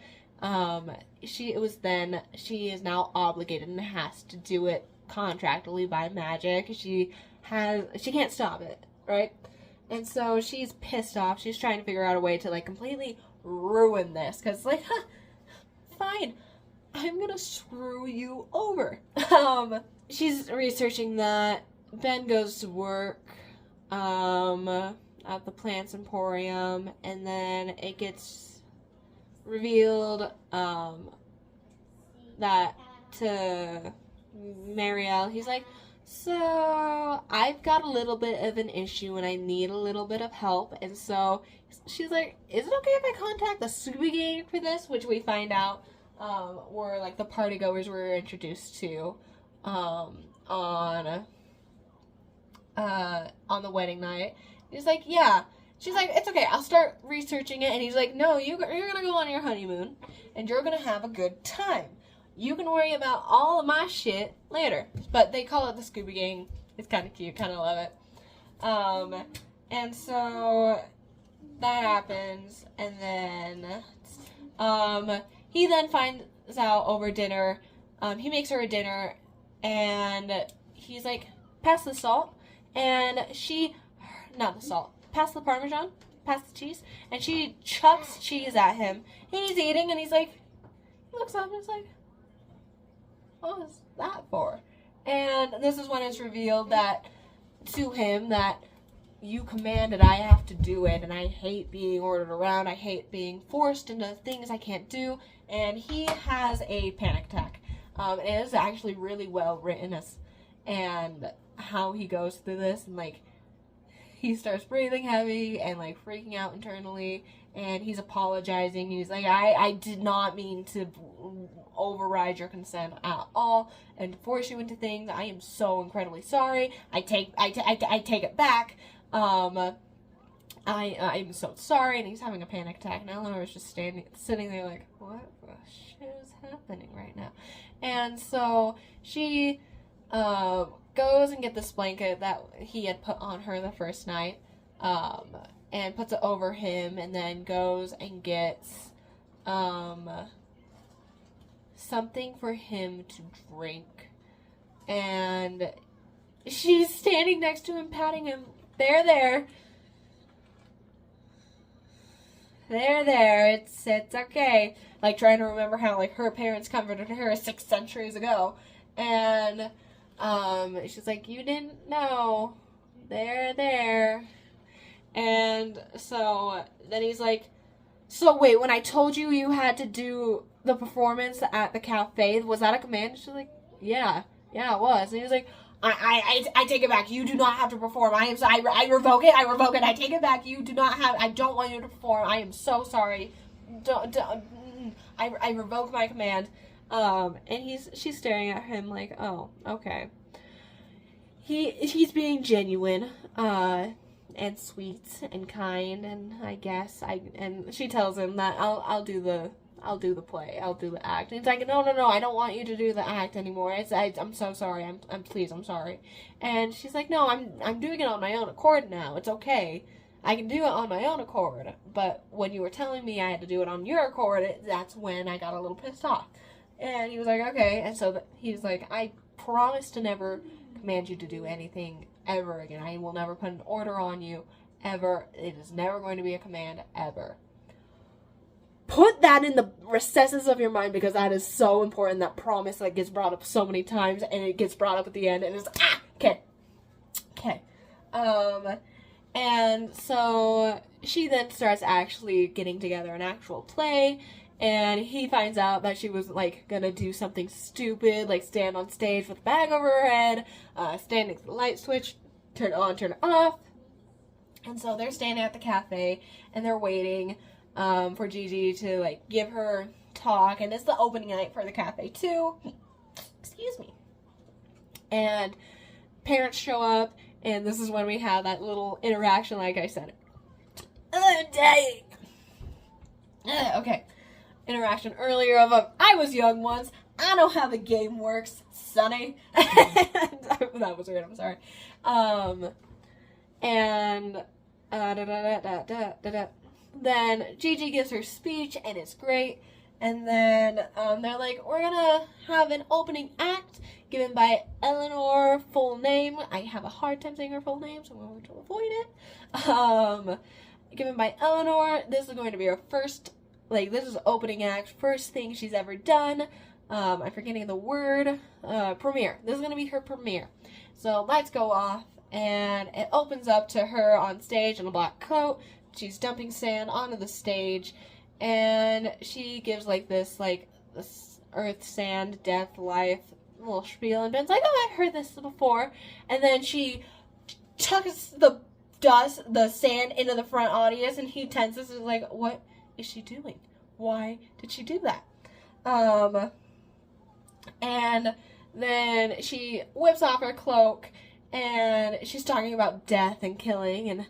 A: she is now obligated and has to do it contractually by magic. She can't stop it, right? And so she's pissed off. She's trying to figure out a way to, like, completely ruin this, because, like, huh, fine, I'm gonna screw you over. She's researching that. Ben goes to work at the Plants Emporium, and then it gets revealed that to Marielle, he's like, so I've got a little bit of an issue and I need a little bit of help. And so she's like, is it okay if I contact the Scooby Gang for this? Which we find out were, like, the party goers were introduced to on the wedding night. He's like, yeah. She's like, it's okay, I'll start researching it. And he's like, no, you're gonna go on your honeymoon and you're gonna have a good time. You can worry about all of my shit later. But they call it the Scooby Gang. It's kind of cute, kind of love it. And so that happens, and then he then finds out over dinner. He makes her a dinner, and he's like, pass the salt. And not the salt, pass the Parmesan, pass the cheese. And she chucks cheese at him. He's eating, and he's like, he looks up and he's like, what was that for? And this is when it's revealed that to him that you commanded, I have to do it, and I hate being ordered around. I hate being forced into things I can't do. And he has a panic attack. It is actually really well written, and how he goes through this, and, like, he starts breathing heavy and, like, freaking out internally, and he's apologizing. He's like, I did not mean to override your consent at all and force you into things. I am so incredibly sorry. I take it back. I'm so sorry. And he's having a panic attack, and Eleanor is just sitting there like, what the shit is happening right now? And so she goes and gets this blanket that he had put on her the first night, and puts it over him, and then goes and gets something for him to drink. And she's standing next to him, patting him. There. It's okay. Like, trying to remember how, like, her parents comforted her 6 centuries ago. And she's like, you didn't know. There. And so then he's like, so wait, when I told you you had to do the performance at the cafe, was that a command? And she's like, yeah, it was. And he was like, I take it back. You do not have to perform. I revoke it. I take it back. You do not have. I don't want you to perform. I am so sorry. I revoke my command. And she's staring at him like, oh, okay. He's being genuine. and sweet and kind, and I guess and she tells him that I'll do the play, I'll do the act. And he's like, no, I don't want you to do the act anymore. I'm so sorry. I'm sorry. And she's like, no, I'm doing it on my own accord now. It's okay. I can do it on my own accord. But when you were telling me I had to do it on your accord, that's when I got a little pissed off. And he was like, okay. And so he's like, I promise to never command you to do anything ever again. I will never put an order on you ever. It is never going to be a command ever. Put that in the recesses of your mind, because that is so important. That promise that gets brought up so many times, and it gets brought up at the end, and it's okay. And so she then starts actually getting together an actual play, and he finds out that she was like gonna do something stupid, like stand on stage with a bag over her head, stand next to the light switch, turn it on, turn it off. And so they're standing at the cafe, and they're waiting for Gigi to like give her talk, and it's the opening night for the cafe too. Excuse me. And parents show up, and this is when we have that little interaction, like I said. Dang. Okay. Interaction earlier of I was young once. I know how the game works, Sonny. That was weird. I'm sorry. Then Gigi gives her speech, and it's great. And then they're like, we're gonna have an opening act given by Eleanor, full name. I have a hard time saying her full name, so I'm going to avoid it. Given by Eleanor. This is going to be her first, this is opening act, first thing she's ever done. I'm forgetting the word. Premiere. This is going to be her premiere. So lights go off, and it opens up to her on stage in a black coat. She's dumping sand onto the stage, and she gives this earth, sand, death, life little spiel, and Ben's like, oh, I've heard this before. And then she chucks the sand into the front audience, and he tenses and is like, what is she doing? Why did she do that? And then she whips off her cloak, and she's talking about death and killing, and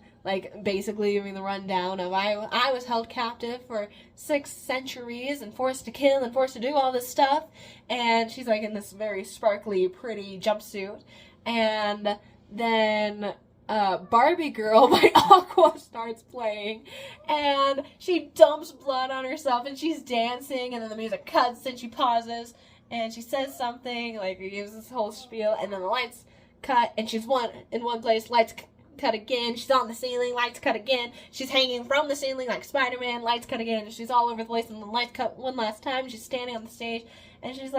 A: basically giving the rundown of I was held captive for 6 centuries and forced to kill and forced to do all this stuff. And she's in this very sparkly, pretty jumpsuit. And then Barbie Girl by Aqua starts playing, and she dumps blood on herself, and she's dancing, and then the music cuts, and she pauses, and she says something, gives this whole spiel, and then the lights cut, and she's in one place, lights cut again, she's on the ceiling, lights cut again, she's hanging from the ceiling like Spider-Man, lights cut again, she's all over the place, and the lights cut one last time, she's standing on the stage, and she's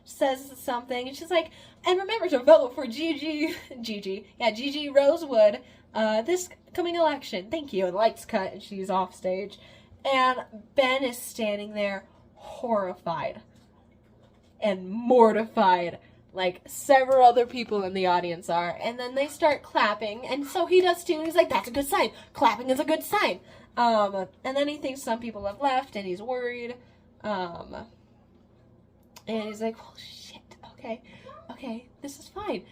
A: says something, and she's and remember to vote for Gigi Rosewood, this coming election, thank you, and lights cut, and she's off stage, and Ben is standing there horrified and mortified, like several other people in the audience are, and then they start clapping, and so he does too, and he's like, that's a good sign, clapping is a good sign, and then he thinks some people have left, and he's worried, and he's like, well, shit, okay, this is fine,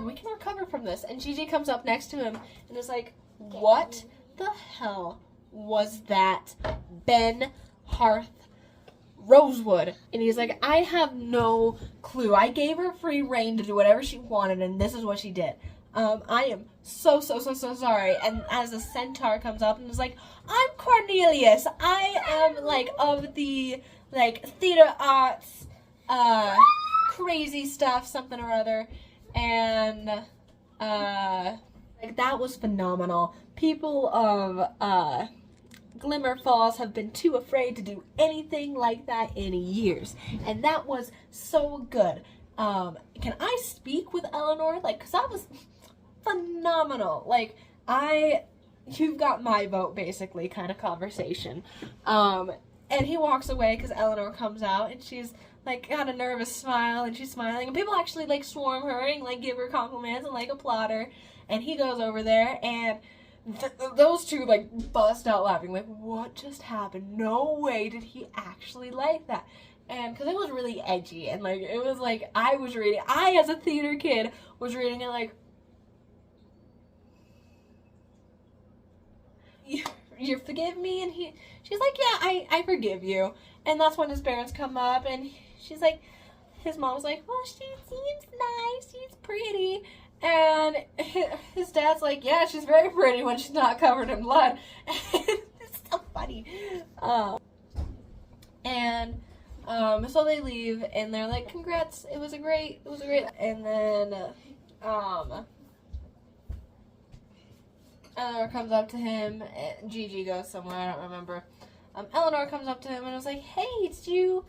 A: we can recover from this, and Gigi comes up next to him, and is like, what the hell was that, Ben Harth Rosewood? And he's like, I have no clue. I gave her free reign to do whatever she wanted, and this is what she did. I am so sorry. And as a centaur comes up and is like, I'm Cornelius. I am of the theater arts, crazy stuff, something or other. And that was phenomenal. People of Glimmer Falls have been too afraid to do anything like that in years, and that was so good. Can I speak with Eleanor? Because that was phenomenal. You've got my vote, basically, kind of conversation. And he walks away because Eleanor comes out, and she's got a nervous smile, and she's smiling, and people actually swarm her and give her compliments and applaud her, and he goes over there, and those two bust out laughing, what just happened? No way did he actually like that. And because it was really edgy, and it was I as a theater kid was reading it you forgive me? And she's like, yeah, I forgive you. And that's when his parents come up, and she's like, his mom's like, well, she seems nice, she's pretty. And his dad's like, yeah, she's very pretty when she's not covered in blood. It's so funny. So they leave, and they're like, congrats, it was a great, and then, Eleanor comes up to him, and Gigi goes somewhere, I don't remember. Eleanor comes up to him and was like, hey, did you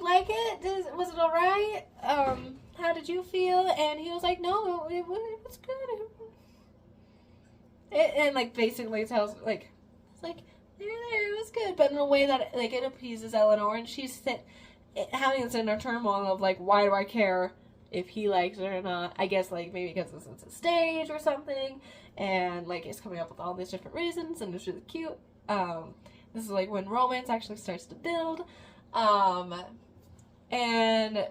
A: like it? Was it alright? How did you feel? And he was like, no, it was good. And like, basically tells, like, it's like, there, it was good, but in a way that, like, it appeases Eleanor, and she's having this inner turmoil of, like, why do I care if he likes it or not? I guess, like, maybe because this is a stage or something, and, like, it's coming up with all these different reasons, and it's really cute. This is, like, when romance actually starts to build, and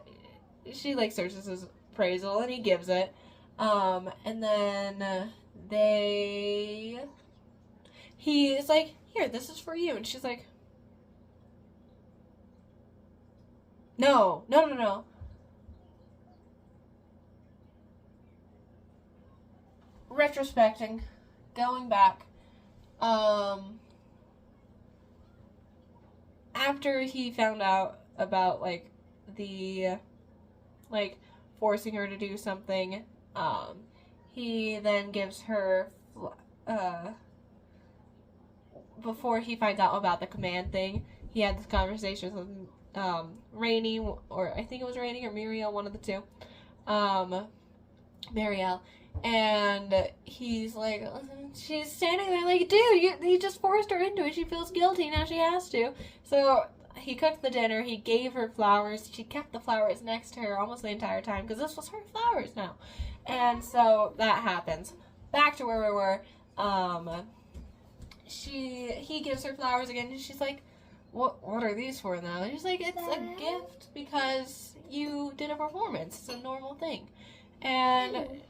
A: she, like, searches his appraisal, and he gives it, and then, he is like, here, this is for you, and she's like, no. Retrospecting, going back, after he found out about, like, the, like, forcing her to do something, he then gives her, before he finds out about the command thing, he had this conversation with, Rainey, or I think it was Rainey or Muriel, one of the two, Marielle, and he's like, she's standing there like, dude, you just forced her into it, she feels guilty, now she has to. So he cooked the dinner, he gave her flowers, she kept the flowers next to her almost the entire time, because this was her flowers now. And so that happens. Back to where we were, he gives her flowers again, and she's like, what are these for now? And he's like, it's a gift because you did a performance. It's a normal thing. And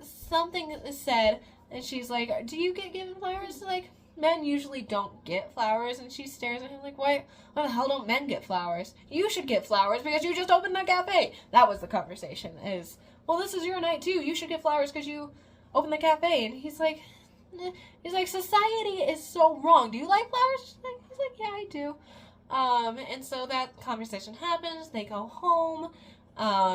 A: something is said, and she's like, do you get given flowers? Like, men usually don't get flowers. And she stares at him like, why the hell don't men get flowers? You should get flowers because you just opened a cafe. That was the conversation, is, well, this is your night too. You should get flowers because you opened the cafe. And he's like, society is so wrong. Do you like flowers? He's like, yeah, I do. And so that conversation happens. They go home.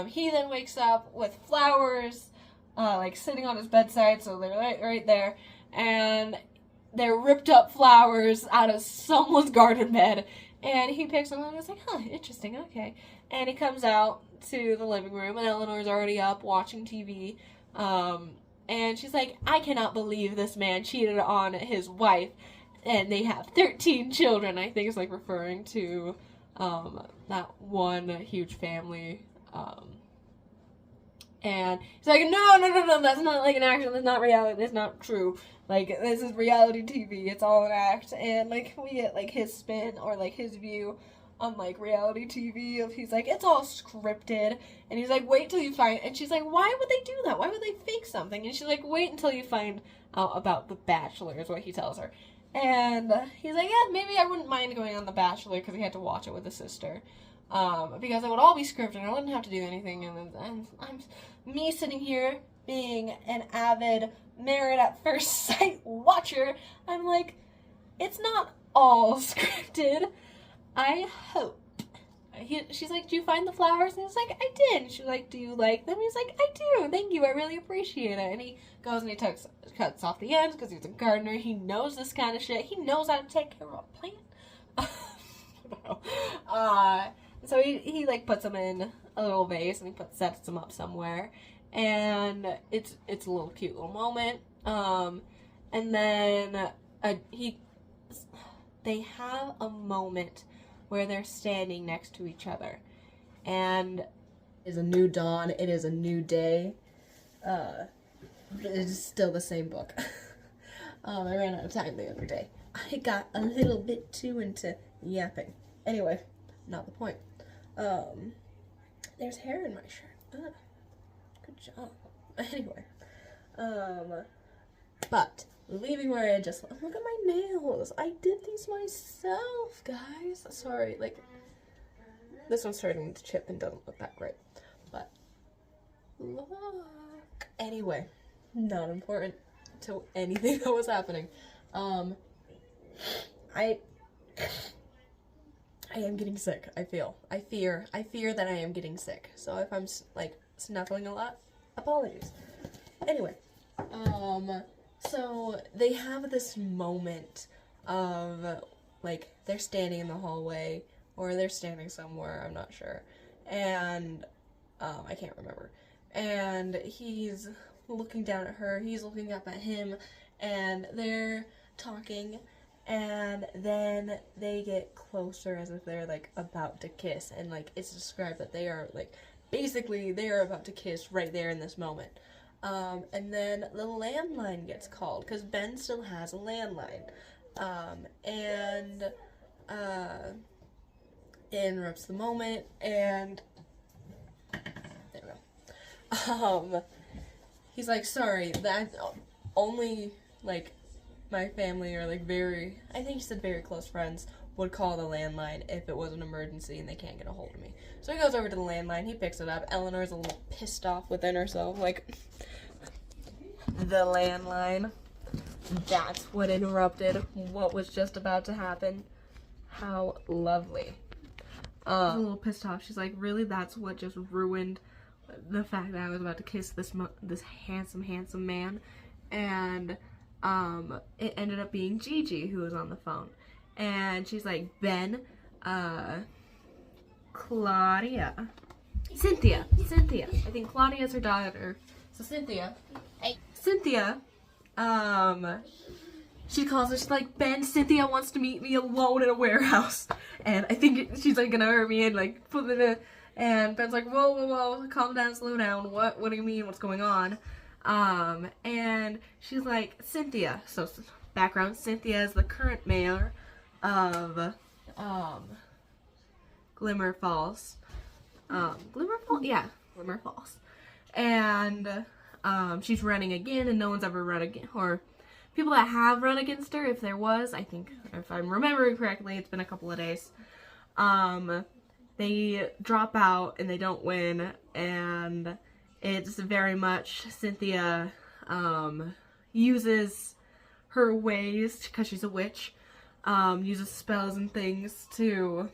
A: He then wakes up with flowers, like sitting on his bedside, so they're right there. And they're ripped up flowers out of someone's garden bed. And he picks them up and he's like, huh, interesting, okay. And he comes out to the living room, and Eleanor's already up watching TV. And she's like, I cannot believe this man cheated on his wife, and they have 13 children. I think it's, like, referring to that one huge family. And he's like, no, that's not, like, an action. That's not reality. That's not true. Like, this is reality TV. It's all an act. And, like, we get, like, his spin or, like, his view on, like, reality TV of, he's like, it's all scripted, and he's like, wait till you find, and she's like, why would they do that? Why would they fake something? And she's like, wait until you find out about The Bachelor, is what he tells her. And he's like, yeah, maybe I wouldn't mind going on The Bachelor, because he had to watch it with his sister, because it would all be scripted, and I wouldn't have to do anything, and I'm me sitting here, being an avid Married at First Sight watcher, I'm like, it's not all scripted. I hope. She's like, do you find the flowers? And he's like, I did. And she's like, do you like them? He's like, I do. Thank you. I really appreciate it. And he goes and he cuts off the ends because he's a gardener. He knows this kind of shit. He knows how to take care of a plant. So he like puts them in a little vase and he sets them up somewhere. And it's a little cute little moment. And then they have a moment where they're standing next to each other, and it is a new dawn, it is a new day, it is still the same book. I ran out of time the other day. I got a little bit too into yapping. Anyway, not the point. There's hair in my shirt. Good job. Anyway, but leaving where I had just, look at my nails. I did these myself, guys. Sorry, like, this one's starting to chip and doesn't look that great. But, look. Anyway, not important to anything that was happening. I am getting sick, I fear that I am getting sick. So if I'm, like, snuffling a lot, apologies. Anyway, so they have this moment of, like, they're standing in the hallway, or they're standing somewhere, I'm not sure, and, I can't remember, and he's looking down at her, he's looking up at him, and they're talking, and then they get closer as if they're, like, about to kiss, and, like, it's described that they are, like, basically, they are about to kiss right there in this moment. And then the landline gets called, because Ben still has a landline. It interrupts the moment, and there we go. He's like, sorry, that only, like, my family or, like, I think he said very close friends would call the landline if it was an emergency and they can't get a hold of me. So he goes over to the landline, he picks it up. Eleanor's a little pissed off within herself, like, the landline. That's what interrupted what was just about to happen. How lovely. A little pissed off. She's like, really? That's what just ruined the fact that I was about to kiss this handsome man? And, it ended up being Gigi who was on the phone. And she's like, Ben, Claudia. Cynthia. I think Claudia's her daughter. So Cynthia. Hey. Cynthia, she calls her, she's like, Ben, Cynthia wants to meet me alone in a warehouse. And I think she's like gonna hurt me and like put it in. And Ben's like, whoa, calm down, slow down. What do you mean? What's going on? And she's like, Cynthia. So background, Cynthia is the current mayor of, Glimmer Falls. Yeah, Glimmer Falls. And, she's running again, and no one's ever run again, or people that have run against her, if there was, I think, if I'm remembering correctly, it's been a couple of days, they drop out, and they don't win, and it's very much Cynthia, uses her ways, because she's a witch, uses spells and things to,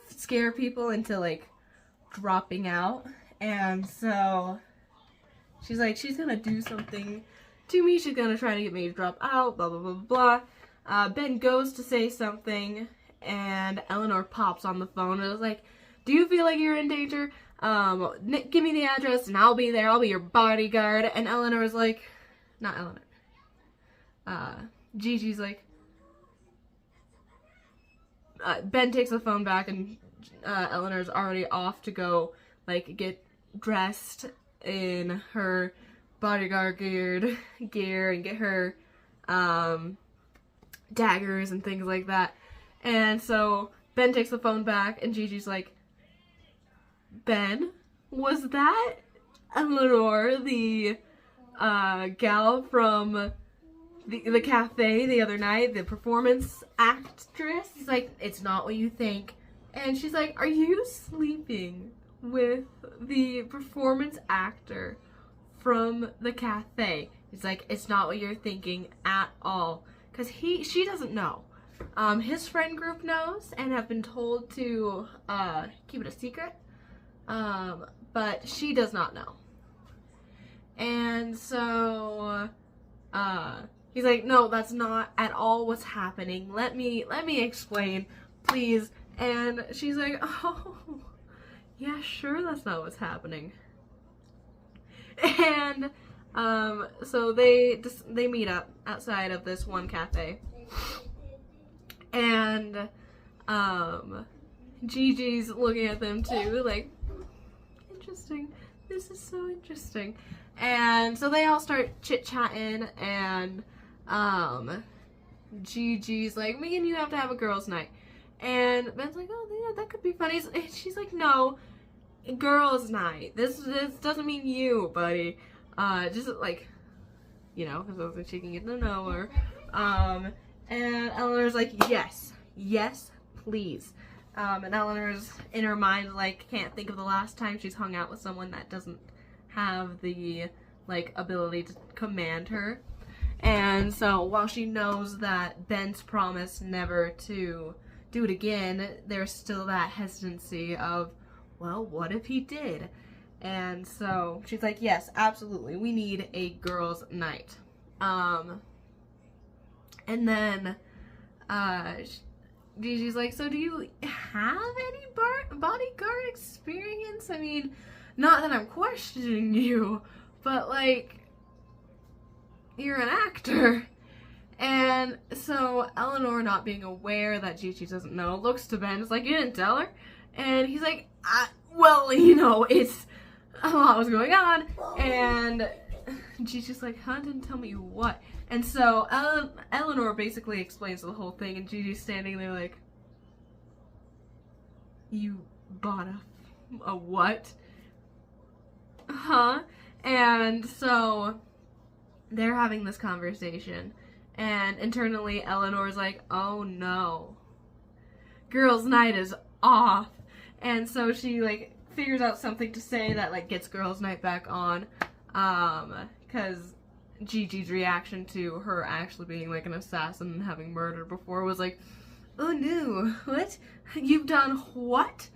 A: scare people into, like, dropping out. And so she's like, she's gonna do something to me, she's gonna try to get me to drop out, blah blah blah blah. Ben goes to say something, and Eleanor pops on the phone and is like, do you feel like you're in danger? Give me the address and I'll be there, I'll be your bodyguard. And Eleanor is like, not Eleanor, Gigi's like, Ben takes the phone back, and Eleanor's already off to go, like, get dressed in her bodyguard gear and get her, daggers and things like that. And so Ben takes the phone back, and Gigi's like, Ben, was that Eleanor, the, gal from the cafe the other night, the performance actress? He's like, it's not what you think. And she's like, are you sleeping with the performance actor from the cafe? He's like, it's not what you're thinking at all. Because she doesn't know. His friend group knows and have been told to keep it a secret. But she does not know. And so he's like, no, that's not at all what's happening. Let me explain, please. And she's like, oh, yeah, sure, that's not what's happening. And so they meet up outside of this one cafe. And Gigi's looking at them too, like, interesting. This is so interesting. And so they all start chit-chatting, and Gigi's like, me and you have to have a girls' night. And Ben's like, oh, yeah, that could be funny. And she's like, no, girls' night. This doesn't mean you, buddy. just like, you know, because I was like, she can get to know her. And Eleanor's like, yes, please. And Eleanor's in her mind, like, can't think of the last time she's hung out with someone that doesn't have the, like, ability to command her. And so while she knows that Ben's promised never to do it again, there's still that hesitancy of, well, what if he did? And so she's like, yes, absolutely, we need a girls' night. And then Gigi's like, so do you have any bodyguard experience? I mean, not that I'm questioning you, but like, you're an actor. And so Eleanor, not being aware that Gigi doesn't know, looks to Ben, is like, you didn't tell her? And he's like, well, you know, it's a lot was going on. And Gigi's like, huh, didn't tell me what? And so Eleanor basically explains the whole thing, and Gigi's standing there like, you bought a what? Huh? And so they're having this conversation, and internally Eleanor's like, oh no, girls' night is off. And so she like figures out something to say that like gets girls' night back on, because Gigi's reaction to her actually being like an assassin and having murdered before was like, oh no, what? You've done what?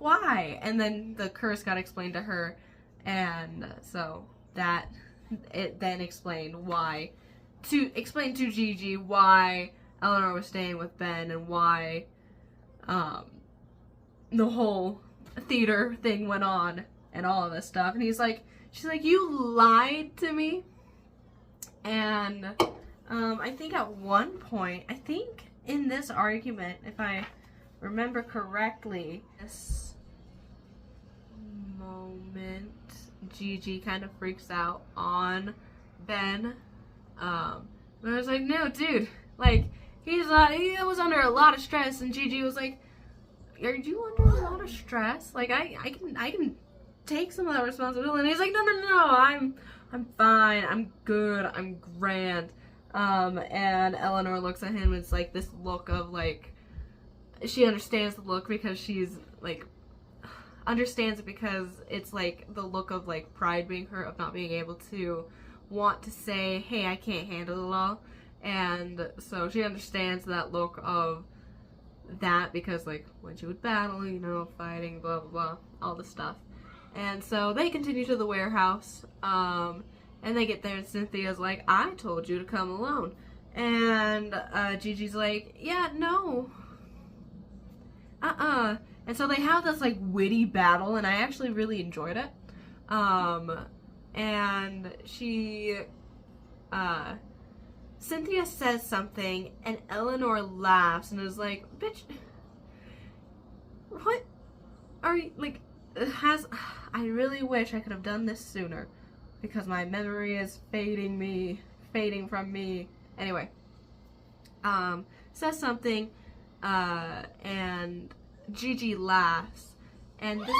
A: Why? And then the curse got explained to her, and so that it then explained to Gigi why Eleanor was staying with Ben and why the whole theater thing went on and all of this stuff. And she's like, you lied to me. And I think at one point, I think in this argument, if I remember correctly, this moment, Gigi kind of freaks out on Ben. But I was like, no, dude, like, he was under a lot of stress. And Gigi was like, are you under a lot of stress? Like, I can take some of that responsibility. And he's like, no, I'm fine, I'm good, I'm grand. And Eleanor looks at him, and it's like this look of like, she understands the look because she's like, understands it because it's like the look of like pride being hurt, of not being able to want to say, hey, I can't handle it all. And so she understands that look of that because like when she would battle, you know, fighting, blah blah blah, all the stuff. And so they continue to the warehouse, and they get there, and Cynthia's like, I told you to come alone. And Gigi's like, yeah, no. And so they have this like witty battle, and I actually really enjoyed it. And Cynthia says something, and Eleanor laughs and is like, bitch, what are you, like, I really wish I could have done this sooner, because my memory is fading from me. Anyway, says something, and Gigi laughs, and this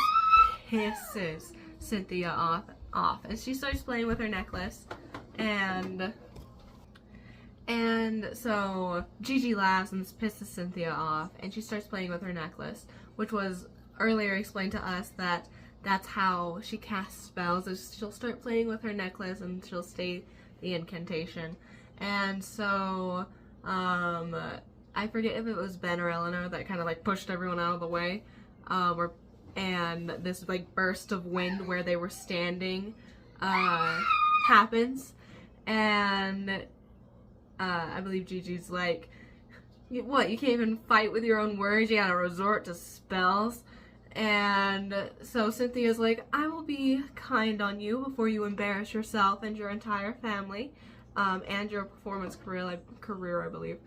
A: pisses Cynthia off, and she starts playing with her necklace, and so Gigi laughs and this pisses Cynthia off, and she starts playing with her necklace, which was earlier explained to us that that's how she casts spells, is she'll start playing with her necklace and she'll state the incantation. And so, I forget if it was Ben or Eleanor that kind of like pushed everyone out of the way, and this like burst of wind where they were standing, happens, and I believe Gigi's like, what, you can't even fight with your own words, you gotta resort to spells? And so Cynthia's like, I will be kind on you before you embarrass yourself and your entire family, and your performance career, I believe,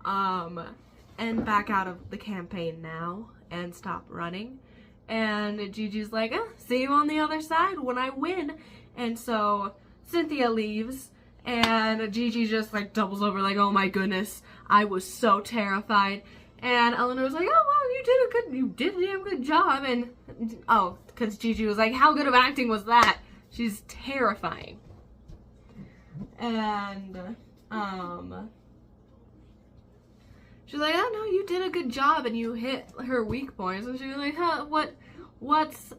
A: and back out of the campaign now and stop running. And Gigi's like, see you on the other side when I win. And so Cynthia leaves, and Gigi just like doubles over like, oh my goodness, I was so terrified. And Eleanor's like, oh well, you did a damn good job. And because Gigi was like, how good of acting was that? She's terrifying. And, she's like, oh no, you did a good job and you hit her weak points. And she's like, huh, what's,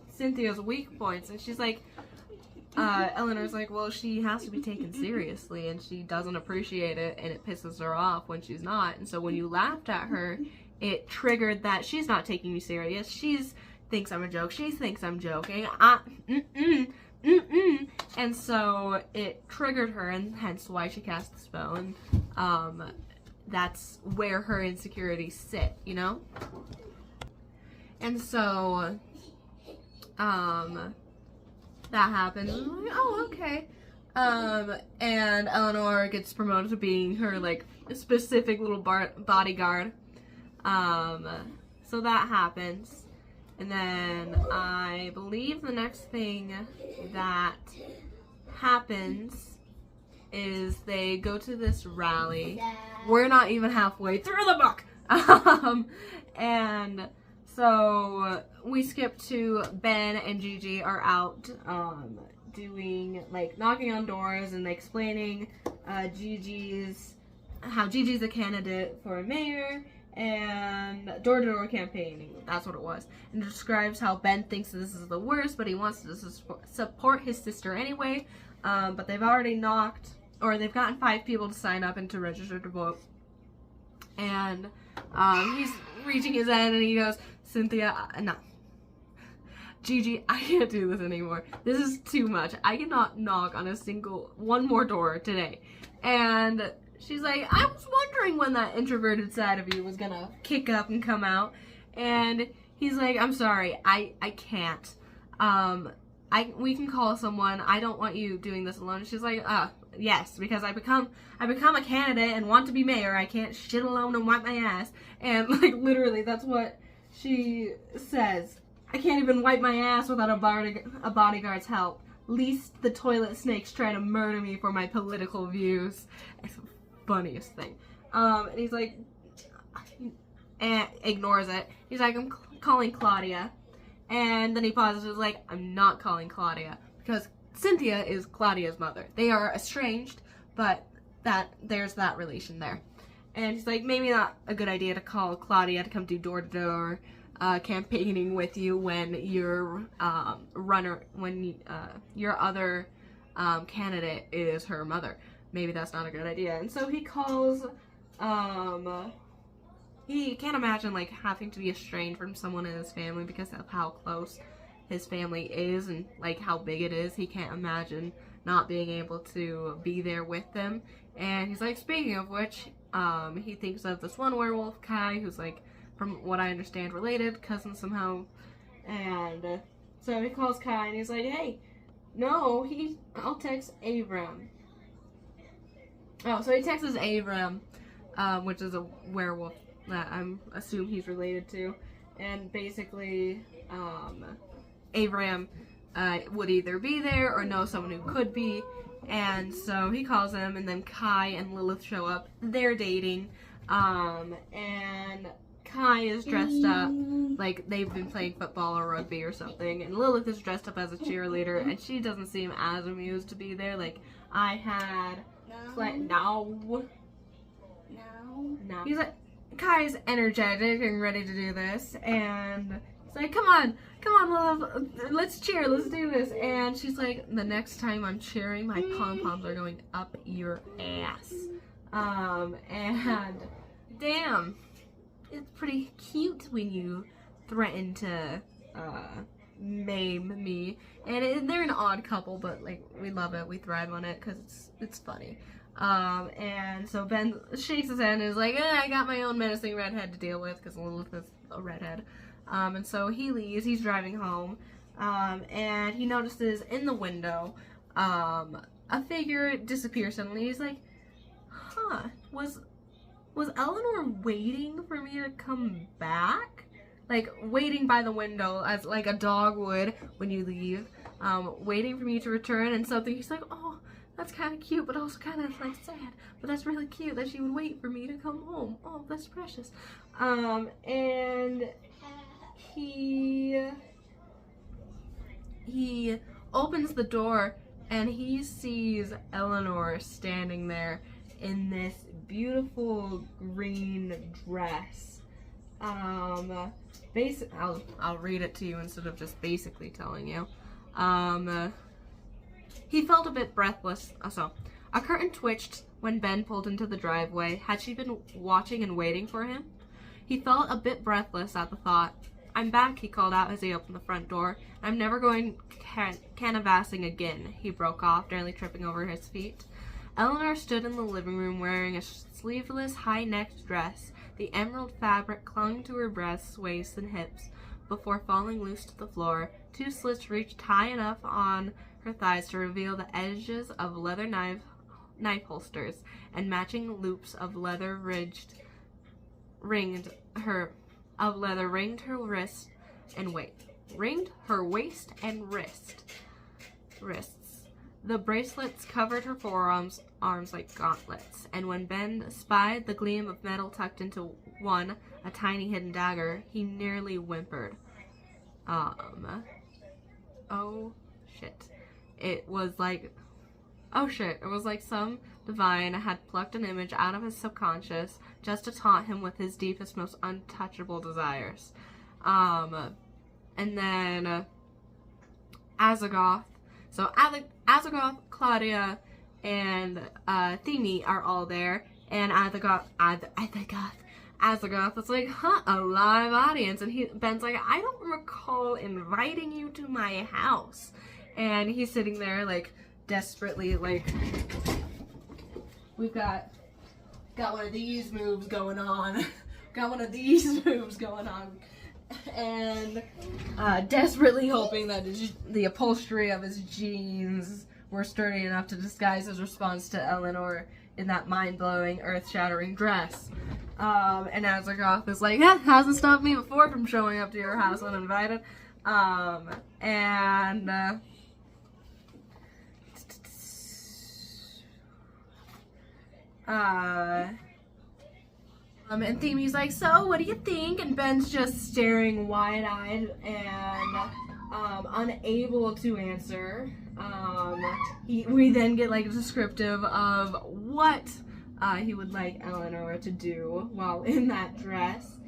A: Cynthia's weak points? And she's like, Eleanor's like, well, she has to be taken seriously and she doesn't appreciate it and it pisses her off when she's not. And so when you laughed at her, it triggered that she's not taking you serious. She's thinks I'm a joke. She thinks I'm joking. And so it triggered her, and hence why she cast the spell. And that's where her insecurities sit, you know? And so that happens. And I'm like, oh, okay. And Eleanor gets promoted to being her, like, specific little bodyguard. So that happens. And then I believe the next thing that happens is they go to this rally. We're not even halfway through the book. And so we skip to Ben and Gigi are out doing, like, knocking on doors and explaining how Gigi's a candidate for mayor and door-to-door campaigning. That's what it was. And it describes how Ben thinks this is the worst, but he wants to support his sister anyway. But they've already they've gotten 5 people to sign up and to register to vote. And he's reaching his end and he goes, Cynthia, no. Gigi, I can't do this anymore. This is too much. I cannot knock on one more door today. And she's like, I was wondering when that introverted side of you was gonna kick up and come out. And he's like, I'm sorry, I can't. We can call someone. I don't want you doing this alone. And she's like, yes, because I become a candidate and want to be mayor. I can't shit alone and wipe my ass. And, like, literally, that's what she says. I can't even wipe my ass without a bodyguard's help. Least the toilet snakes try to murder me for my political views. It's the funniest thing. And he's like, and ignores it. He's like, I'm calling Claudia. And then he pauses and is like, I'm not calling Claudia. Because Cynthia is Claudia's mother. They are estranged, but there's that relation there. And he's like, maybe not a good idea to call Claudia to come do door-to-door campaigning with you when your your other candidate is her mother. Maybe that's not a good idea. And so he calls, he can't imagine, like, having to be estranged from someone in his family because of how close his family is and, like, how big it is. He can't imagine not being able to be there with them. And he's like, speaking of which, he thinks of this one werewolf, Kai, who's, like, from what I understand, related, cousin somehow. And so he calls Kai and he's like, hey, no, I'll text Avram. Oh, so he texts Avram, which is a werewolf that I'm assume he's related to. And basically, Avram would either be there or know someone who could be. And so he calls him, and then Kai and Lilith show up. They're dating. And Kai is dressed up like they've been playing football or rugby or something. And Lilith is dressed up as a cheerleader, and she doesn't seem as amused to be there. Like, I had... No. He's like, Kai's energetic and ready to do this, and he's like, come on, Lilith, let's cheer, let's do this. And she's like, the next time I'm cheering, my pom-poms are going up your ass. And damn, it's pretty cute when you threaten to maim me. And they're an odd couple, but, like, we love it, we thrive on it because it's funny. And so Ben shakes his head and is like, I got my own menacing redhead to deal with because Lilith is a redhead. And so he leaves, he's driving home, and he notices in the window, a figure disappear suddenly. He's like, huh, was Eleanor waiting for me to come back? Like, waiting by the window as, like, a dog would when you leave, waiting for me to return. And something, he's like, oh, that's kind of cute, but also kind of, like, sad. But that's really cute that she would wait for me to come home. Oh, that's precious. And he he opens the door and he sees Eleanor standing there in this beautiful green dress. I'll read it to you instead of just basically telling you. He felt a bit breathless. A curtain twitched when Ben pulled into the driveway. Had she been watching and waiting for him? He felt a bit breathless at the thought. "I'm back," he called out as he opened the front door. "I'm never going canvassing again," he broke off, nearly tripping over his feet. Eleanor stood in the living room wearing a sleeveless, high-necked dress. The emerald fabric clung to her breasts, waist, and hips before falling loose to the floor. Two slits reached high enough on her thighs to reveal the edges of leather knife holsters, and matching loops of leather ringed her wrist and waist and wrists. The bracelets covered her forearms like gauntlets, and when Ben spied the gleam of metal tucked into one, a tiny hidden dagger, he nearly whimpered. Oh shit. It was like some divine had plucked an image out of his subconscious just to taunt him with his deepest, most untouchable desires. And then Azagoth. So Azagoth, Claudia, and Themi are all there, and Azagoth is like, a live audience, and Ben's like, "I don't recall inviting you to my house," and he's sitting there like desperately, like, we've got one of these moves going on, and desperately hoping that the upholstery of his jeans were sturdy enough to disguise his response to Eleanor in that mind-blowing, earth-shattering dress. And Azagoth is like, hasn't stopped me before from showing up to your house uninvited. And Themi's like, "So, what do you think?" And Ben's just staring wide-eyed and unable to answer. We then get like descriptive of what he would like Eleanor to do while in that dress.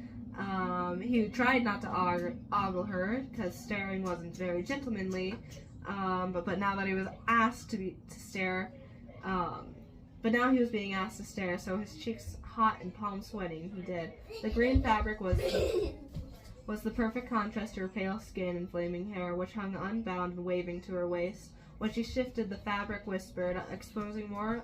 A: He tried not to ogle her because staring wasn't very gentlemanly. But now that he was asked to stare, but now he was being asked to stare, so his cheeks hot and palms sweating, he did. The green fabric was the perfect contrast to her pale skin and flaming hair, which hung unbound and waving to her waist. When she shifted, the fabric whispered, exposing more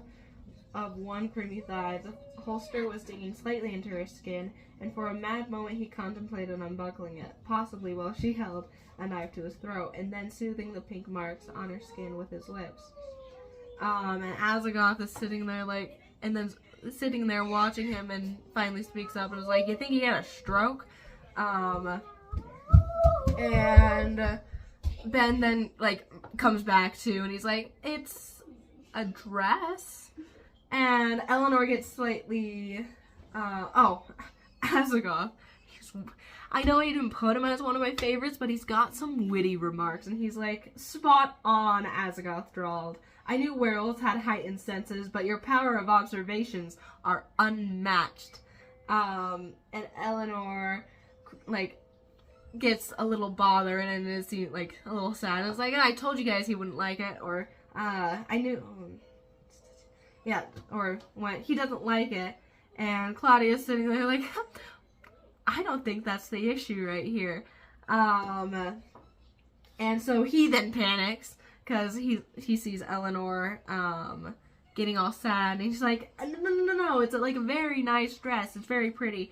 A: of one creamy thigh. The holster was digging slightly into her skin, and for a mad moment he contemplated unbuckling it, possibly while she held a knife to his throat, and then soothing the pink marks on her skin with his lips. And Azagoth is sitting there sitting there watching him, and finally speaks up and is like, "You think he had a stroke?" And Ben then comes back to, and he's like, "It's a dress." And Eleanor gets slightly, Azagoth. I know I didn't put him as one of my favorites, but he's got some witty remarks, and he's like, "Spot on," Azagoth drawled. "I knew werewolves had heightened senses, but your power of observations are unmatched." And Eleanor, gets a little bothered and is, a little sad. It's like, "I told you guys he wouldn't like it," or, "I knew," or when he doesn't like it. And Claudia's sitting there like, "I don't think that's the issue right here." And so he then panics, because he sees Eleanor getting all sad, and he's like, no, it's a very nice dress, it's very pretty,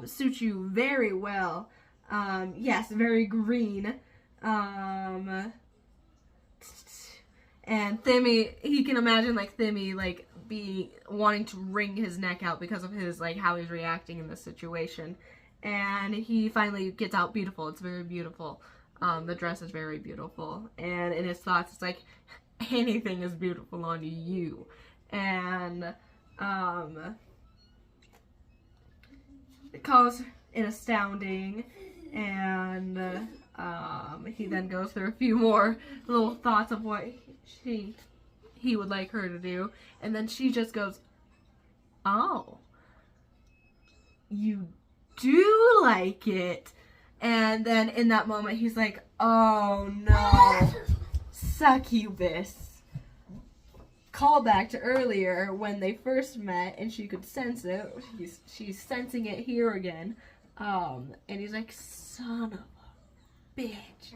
A: suits you very well, yes, very green. And Themi, he can imagine Themi be wanting to wring his neck out because of his how he's reacting in this situation, and he finally gets out beautiful. It's very beautiful. The dress is very beautiful, and in his thoughts, it's like, anything is beautiful on you. And it calls it astounding, and He then goes through a few more little thoughts of what he would like her to do, and then she just goes, "Oh, you do like it." And then in that moment, he's like, "Oh no, succubus." Call back to earlier when they first met and she could sense it. She's sensing it here again. And he's like, "Son of a bitch.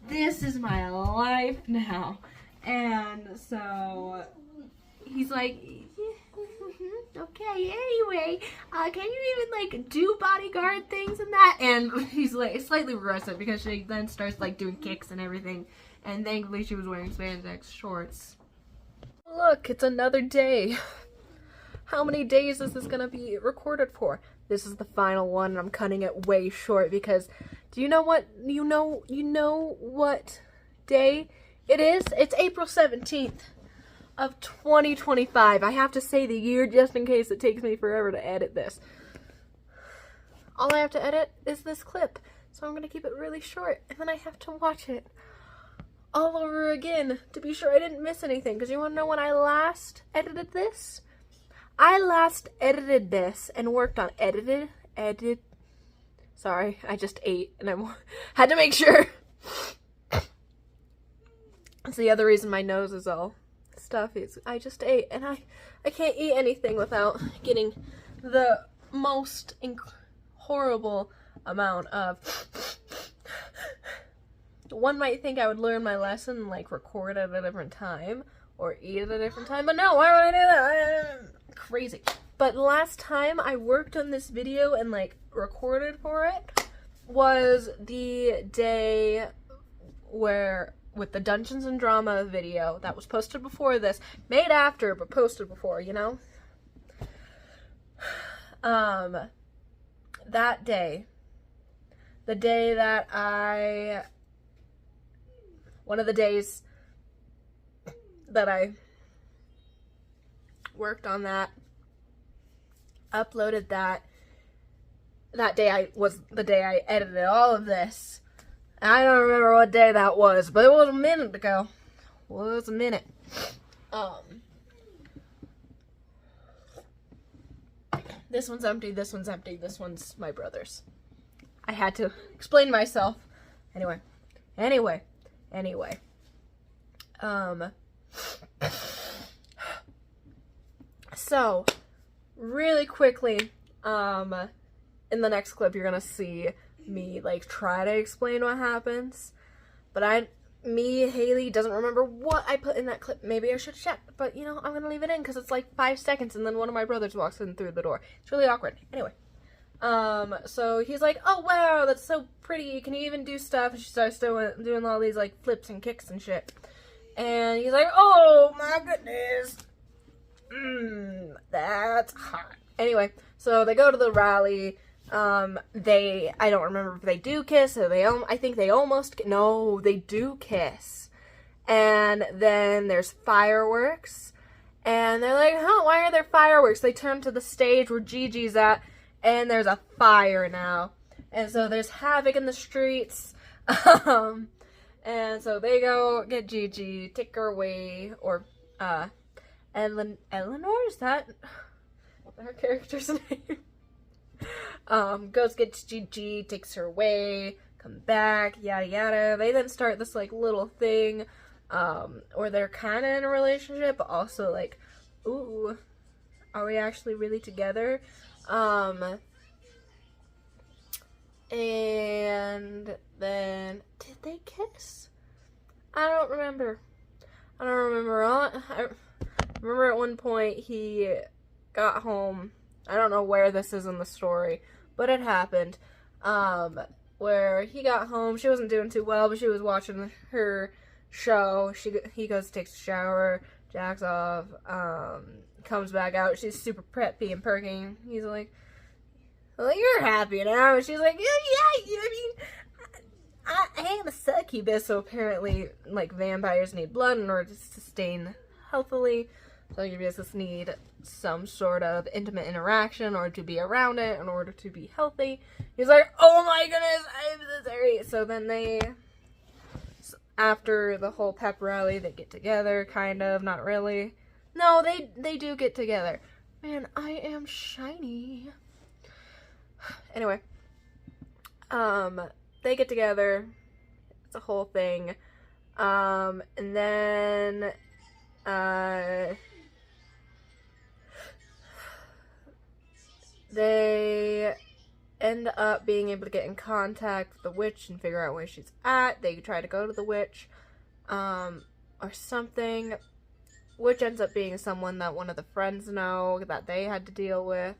A: This is my life now." And so he's like, "Okay, anyway, can you even like do bodyguard things and that?" And he's like slightly regressive because she then starts like doing kicks and everything. And thankfully she was wearing spandex shorts. Look, it's another day. How many days is this gonna be recorded for? This is the final one, and I'm cutting it way short because do you know what what day it is? It's April 17th of 2025. I have to say the year just in case it takes me forever to edit this. All I have to edit is this clip, so I'm gonna keep it really short, and then I have to watch it all over again to be sure I didn't miss anything. Because you want to know when I last edited this? I last edited this and worked on Sorry, I just ate and I had to make sure. That's the other reason my nose is all stuffy. Is I just ate, and I can't eat anything without getting the most horrible amount of. One might think I would learn my lesson and like record at a different time or eat at a different time, but no, why would I do that? I'm crazy. But last time I worked on this video and like recorded for it was the day where with the Dungeons and Drama video that was posted before this, made after but posted before, you know? That day, the day that one of the days that I worked on that, uploaded that day was the day I edited all of this. I don't remember what day that was, but it was a minute ago. Well, it was a minute. This one's empty, this one's empty, this one's my brother's. I had to explain myself. Anyway. So, really quickly, in the next clip, you're gonna see me, like, try to explain what happens. But Haley doesn't remember what I put in that clip. Maybe I should check, but, you know, I'm gonna leave it in because it's like 5 seconds and then one of my brothers walks in through the door. It's really awkward. Anyway. So he's like, "Oh, wow, that's so pretty. Can you even do stuff?" And she starts doing all these, like, flips and kicks and shit. And he's like, "Oh, my goodness. That's hot." Anyway, so they go to the rally. I don't remember if they do kiss or I think they almost, no, they do kiss. And then there's fireworks. And they're like, "Huh, why are there fireworks?" They turn to the stage where Gigi's at. And there's a fire now. And so there's havoc in the streets. And so they go get Gigi, take her away. Or, Eleanor? Is that her character's name? Goes, gets Gigi, takes her away, come back, yada yada. They then start this, like, little thing, where they're kind of in a relationship, but also, like, ooh, are we actually really together? And then, did they kiss? I don't remember. I remember at one point he got home. I don't know where this is in the story, but it happened. Where he got home, she wasn't doing too well, but she was watching her show. He goes, takes a shower, jacks off, comes back out. She's super preppy and perking. He's like, "Well, you're happy now." And she's like, "Yeah, I mean, I am a succubus, so apparently, like, vampires need blood in order to sustain healthily." So you just need some sort of intimate interaction in order to be around it, in order to be healthy. He's like, oh my goodness, I'm so sorry. So then after the whole pep rally, they get together, kind of, not really. No, they do get together. Man, I am shiny. Anyway, they get together. It's a whole thing. And then, they end up being able to get in contact with the witch and figure out where she's at. They try to go to the witch, or something. Which ends up being someone that one of the friends know that they had to deal with.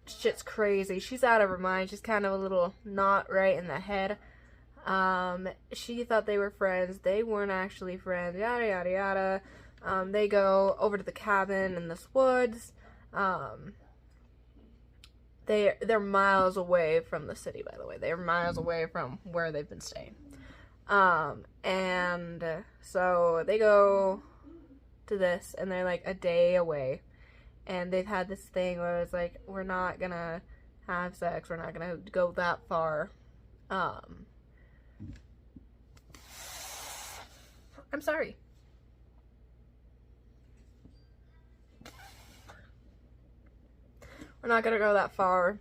A: Shit's crazy. She's out of her mind. She's kind of a little not right in the head. She thought they were friends. They weren't actually friends. Yada, yada, yada. They go over to the cabin in this woods. They're miles away from the city, by the way. They're miles away from where they've been staying. And so they go to this, and they're like a day away, and they've had this thing where it's like, we're not gonna have sex, we're not gonna go that far. I'm sorry. We're not gonna go that far,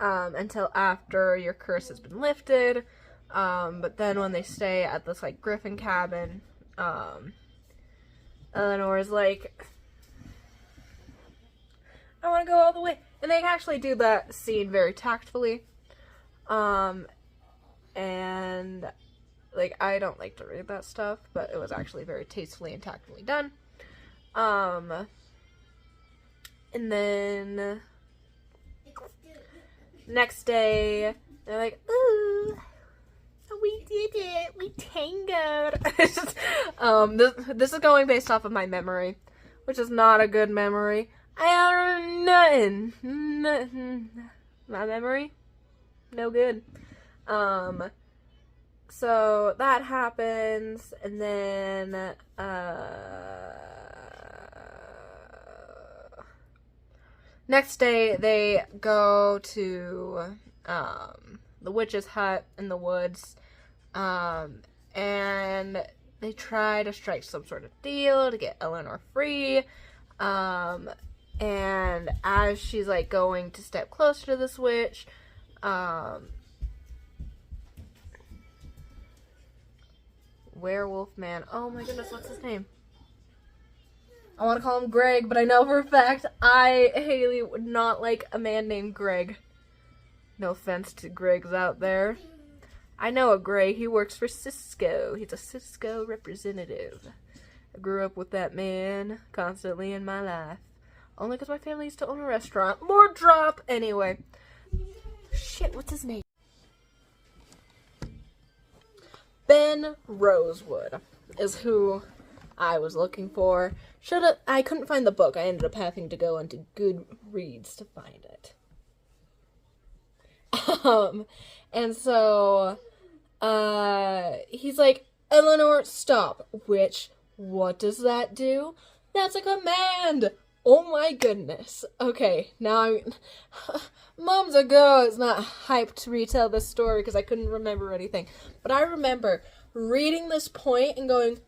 A: until after your curse has been lifted. But then when they stay at this, like, Griffin cabin, Eleanor's like, I want to go all the way. And they actually do that scene very tactfully. And, like, I don't like to read that stuff, but it was actually very tastefully and tactfully done. And then next day, they're like, ooh, we did it, we tangoed. This is going based off of my memory, which is not a good memory. I don't nothing. My memory, no good. So that happens, and then, next day, they go to, the witch's hut in the woods, and they try to strike some sort of deal to get Eleanor free, and as she's, like, going to step closer to this witch, Werewolf man, oh my goodness, what's his name? I want to call him Greg, but I know for a fact Haley would not like a man named Greg. No offense to Gregs out there. I know a Greg. He works for Cisco. He's a Cisco representative. I grew up with that man constantly in my life. Only because my family used to own a restaurant. More drop! Anyway. Shit, what's his name? Ben Rosewood is who I was looking for. I couldn't find the book. I ended up having to go onto Goodreads to find it. And so, he's like, Eleanor, stop. Which, what does that do? That's a command! Oh my goodness. Okay, now moments ago, I was not hyped to retell this story because I couldn't remember anything. But I remember reading this point and going,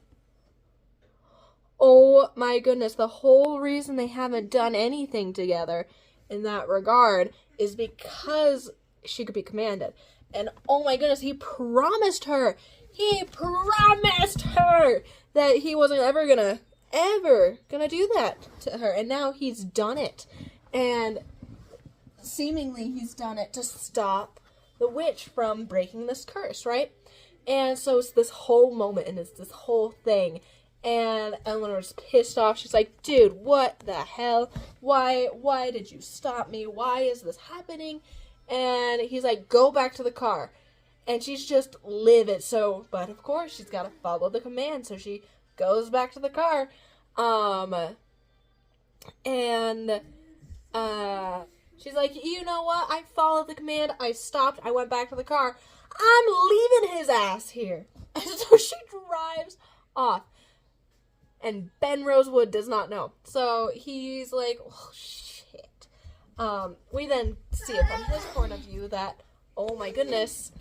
A: oh my goodness, the whole reason they haven't done anything together in that regard is because she could be commanded. And oh my goodness, he promised her that he wasn't ever gonna do that to her. And now he's done it. And seemingly he's done it to stop the witch from breaking this curse, right? And so it's this whole moment and it's this whole thing. And Eleanor's pissed off. She's like, dude, what the hell? Why did you stop me? Why is this happening? And he's like, go back to the car. And she's just livid. So, but of course, she's got to follow the command. So she goes back to the car. She's like, you know what? I followed the command. I stopped. I went back to the car. I'm leaving his ass here. And so she drives off. and Ben Rosewood does not know. So he's like, oh, shit. We then see it from his point of view that, oh my goodness,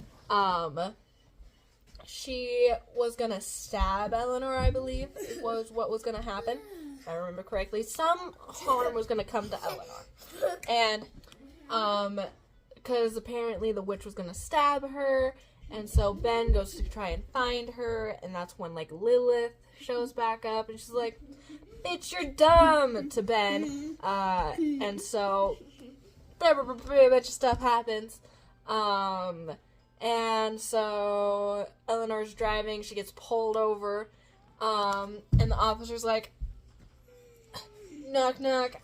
A: she was gonna stab Eleanor, I believe, was what was gonna happen. If I remember correctly. Some harm was gonna come to Eleanor. And, because apparently the witch was gonna stab her, and so Ben goes to try and find her, and that's when, like, Lilith shows back up, and she's like, bitch, you're dumb, to Ben. And so, a bunch of stuff happens. And so, Eleanor's driving, she gets pulled over, and the officer's like, knock, knock,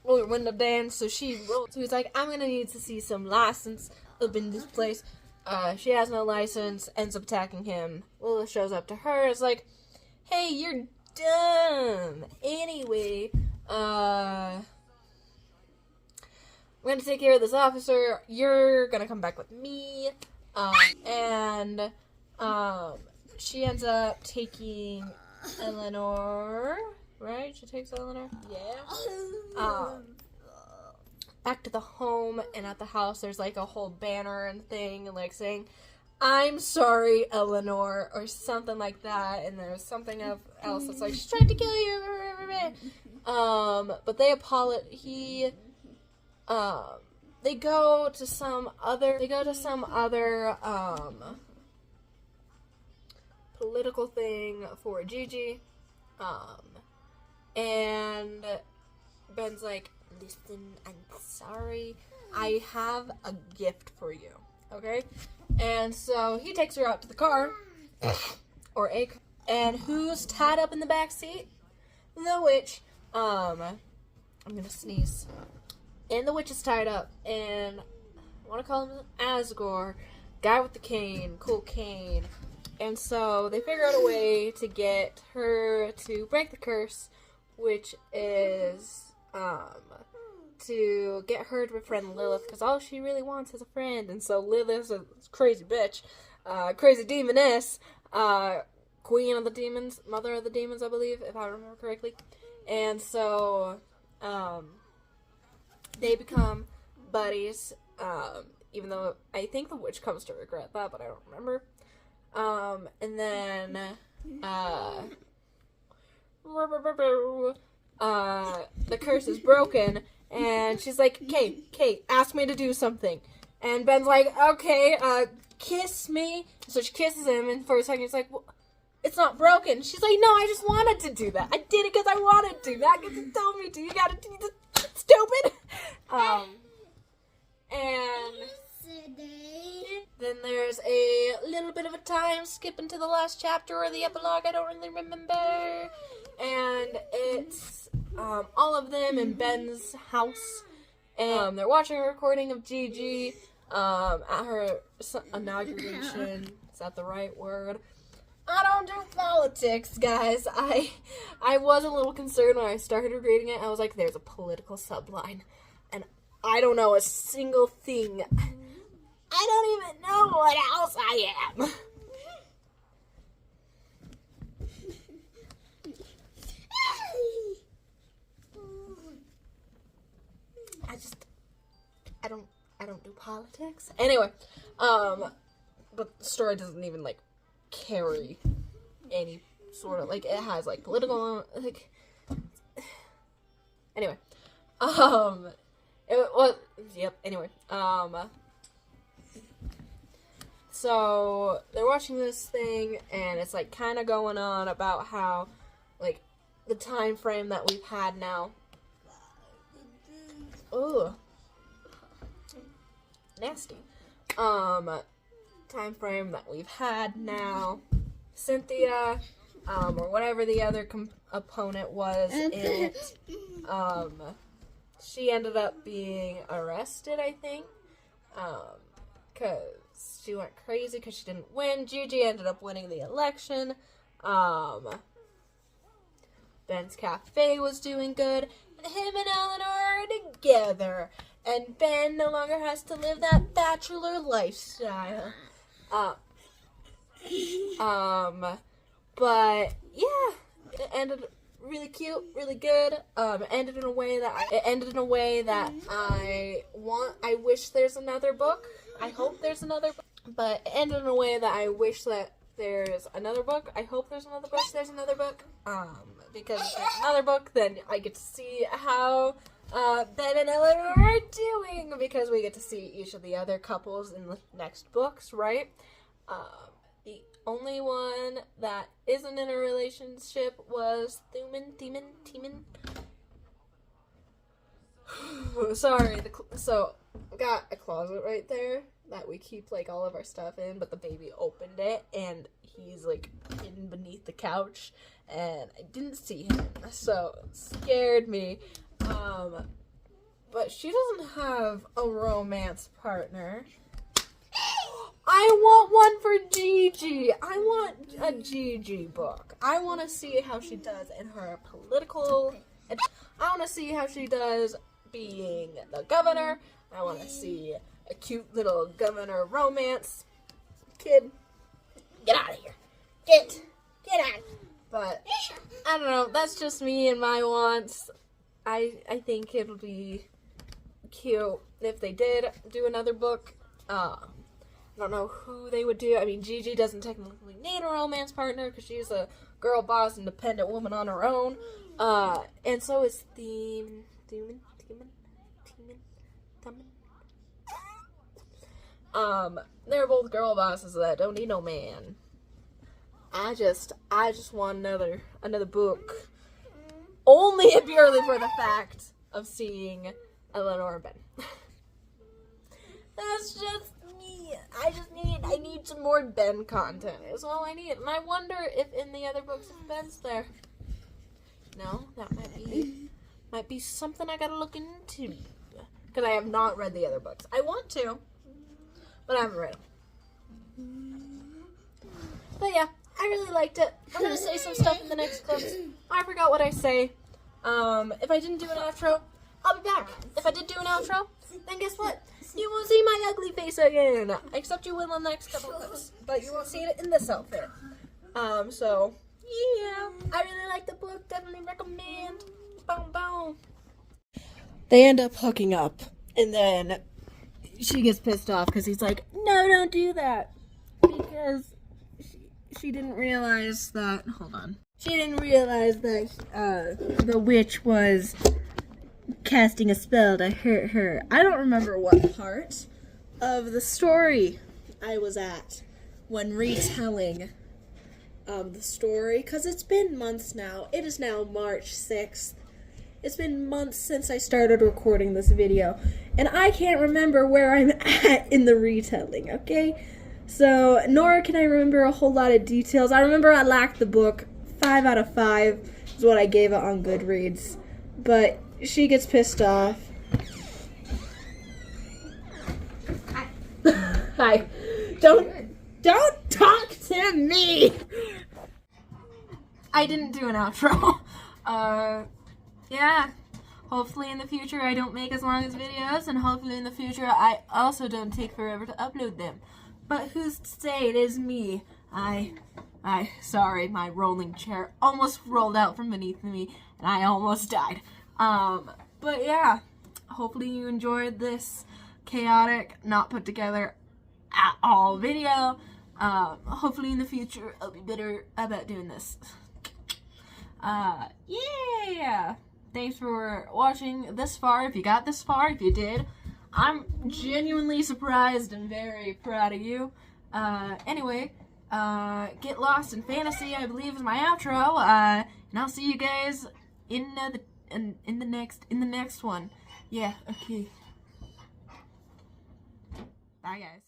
A: roll your window down. So she rolls. So he's like, I'm gonna need to see some license up in this place. She has no license, ends up attacking him. Lilith shows up to her, is like, hey, you're dumb. Anyway, I'm gonna take care of this officer. You're gonna come back with me. And she ends up taking Eleanor. Right? She takes Eleanor? Yeah. Back to the home, and at the house there's like a whole banner and thing, and like saying, I'm sorry, Eleanor, or something like that, and there's something else that's like, she's trying to kill you. But they go to some other political thing for Gigi. And Ben's like, listen, I'm sorry. I have a gift for you. Okay? And so he takes her out to the car. And who's tied up in the back seat? The witch. I'm gonna sneeze. And the witch is tied up. And I want to call him Asgore. Guy with the cane. Cool cane. And so they figure out a way to get her to break the curse, which is to get her to befriend Lilith, because all she really wants is a friend. And so Lilith's a crazy bitch, crazy demoness, queen of the demons, mother of the demons, I believe, if I remember correctly. And so they become buddies, even though I think the witch comes to regret that, but I don't remember. And then, the curse is broken, and she's like, Kate, ask me to do something. And Ben's like, okay, kiss me. So she kisses him, and for a second he's like, well, it's not broken. She's like, no, I just wanted to do that. I did it because I wanted to, not because you told me to. You gotta do this, stupid. And then there's a little bit of a time skip into the last chapter or the epilogue, I don't really remember. And it's all of them in Ben's house. And they're watching a recording of Gigi at her inauguration. Is that the right word? I don't do politics, guys. I was a little concerned when I started reading it. I was like, there's a political subline. And I don't know a single thing. I don't even know what else I am. I don't do politics. Anyway, but the story doesn't even, like, carry any sort of, like, it has, like, political, like, anyway, anyway, so they're watching this thing, and it's, like, kind of going on about how, like, the time frame that we've had now. Ugh. Nasty. Time frame that we've had now. Cynthia, or whatever the other opponent was in it, she ended up being arrested, I think, because she went crazy because she didn't win. Gigi ended up winning the election. Ben's Cafe was doing good, and him and Eleanor are together. And Ben no longer has to live that bachelor lifestyle. But, yeah, ended really cute, really good. It ended in a way that I wish there's another book. I hope there's another book. But it ended in a way that I wish that there's another book. I hope there's another book. Because if there's another book, then I get to see how Ben and Eleanor are doing, because we get to see each of the other couples in the next books, right? The only one that isn't in a relationship was Theman. Sorry, so got a closet right there that we keep like all of our stuff in, but the baby opened it and he's like hidden beneath the couch and I didn't see him, so it scared me. But she doesn't have a romance partner. I want one for Gigi. I want a Gigi book. I want to see how she does in her political. I want to see how she does being the governor. I want to see a cute little governor romance. Kid, get out of here. Get out. But I don't know. That's just me and my wants. I think it'll be cute if they did do another book. I don't know who they would do. I mean, Gigi doesn't technically need a romance partner because she's a girl boss, independent woman on her own. And so is Theman. They're both girl bosses that don't need no man. I just want another book. Only and purely for the fact of seeing Eleanor and Ben. That's just me. I need some more Ben content. Is all I need. And I wonder if in the other books if Ben's there. No, that might be something I gotta look into. Because I have not read the other books. I want to, but I haven't read them. But yeah, I really liked it. I'm gonna say some stuff in the next clips. I forgot what I say. If I didn't do an outro, I'll be back. If I did do an outro, then guess what? You won't see my ugly face again. Except you will in the next couple of clips. But you won't see it in this outfit. So, yeah. I really like the book. Definitely recommend. Boom, boom. They end up hooking up. And then she gets pissed off because he's like, no, don't do that. Because she didn't realize that... Hold on. She didn't realize that the witch was casting a spell to hurt her. I don't remember what part of the story I was at when retelling the story, because it's been months now. It is now March 6th. It's been months since I started recording this video, and I can't remember where I'm at in the retelling, okay? So, nor can I remember a whole lot of details. I remember I lacked the book. 5 out of 5 is what I gave it on Goodreads. But she gets pissed off. Hi. Don't talk to me! I didn't do an outro. Yeah. Hopefully in the future I don't make as long as videos, and hopefully in the future I also don't take forever to upload them. But who's to say it is me? Sorry, my rolling chair almost rolled out from beneath me, and I almost died. But yeah, hopefully you enjoyed this chaotic, not put together at all video. Hopefully in the future I'll be better about doing this. Yeah! Thanks for watching this far, if you got this far. If you did, I'm genuinely surprised and very proud of you. Anyway, get lost in fantasy, I believe, is my outro. And I'll see you guys in the next one. Yeah, okay. Bye, guys.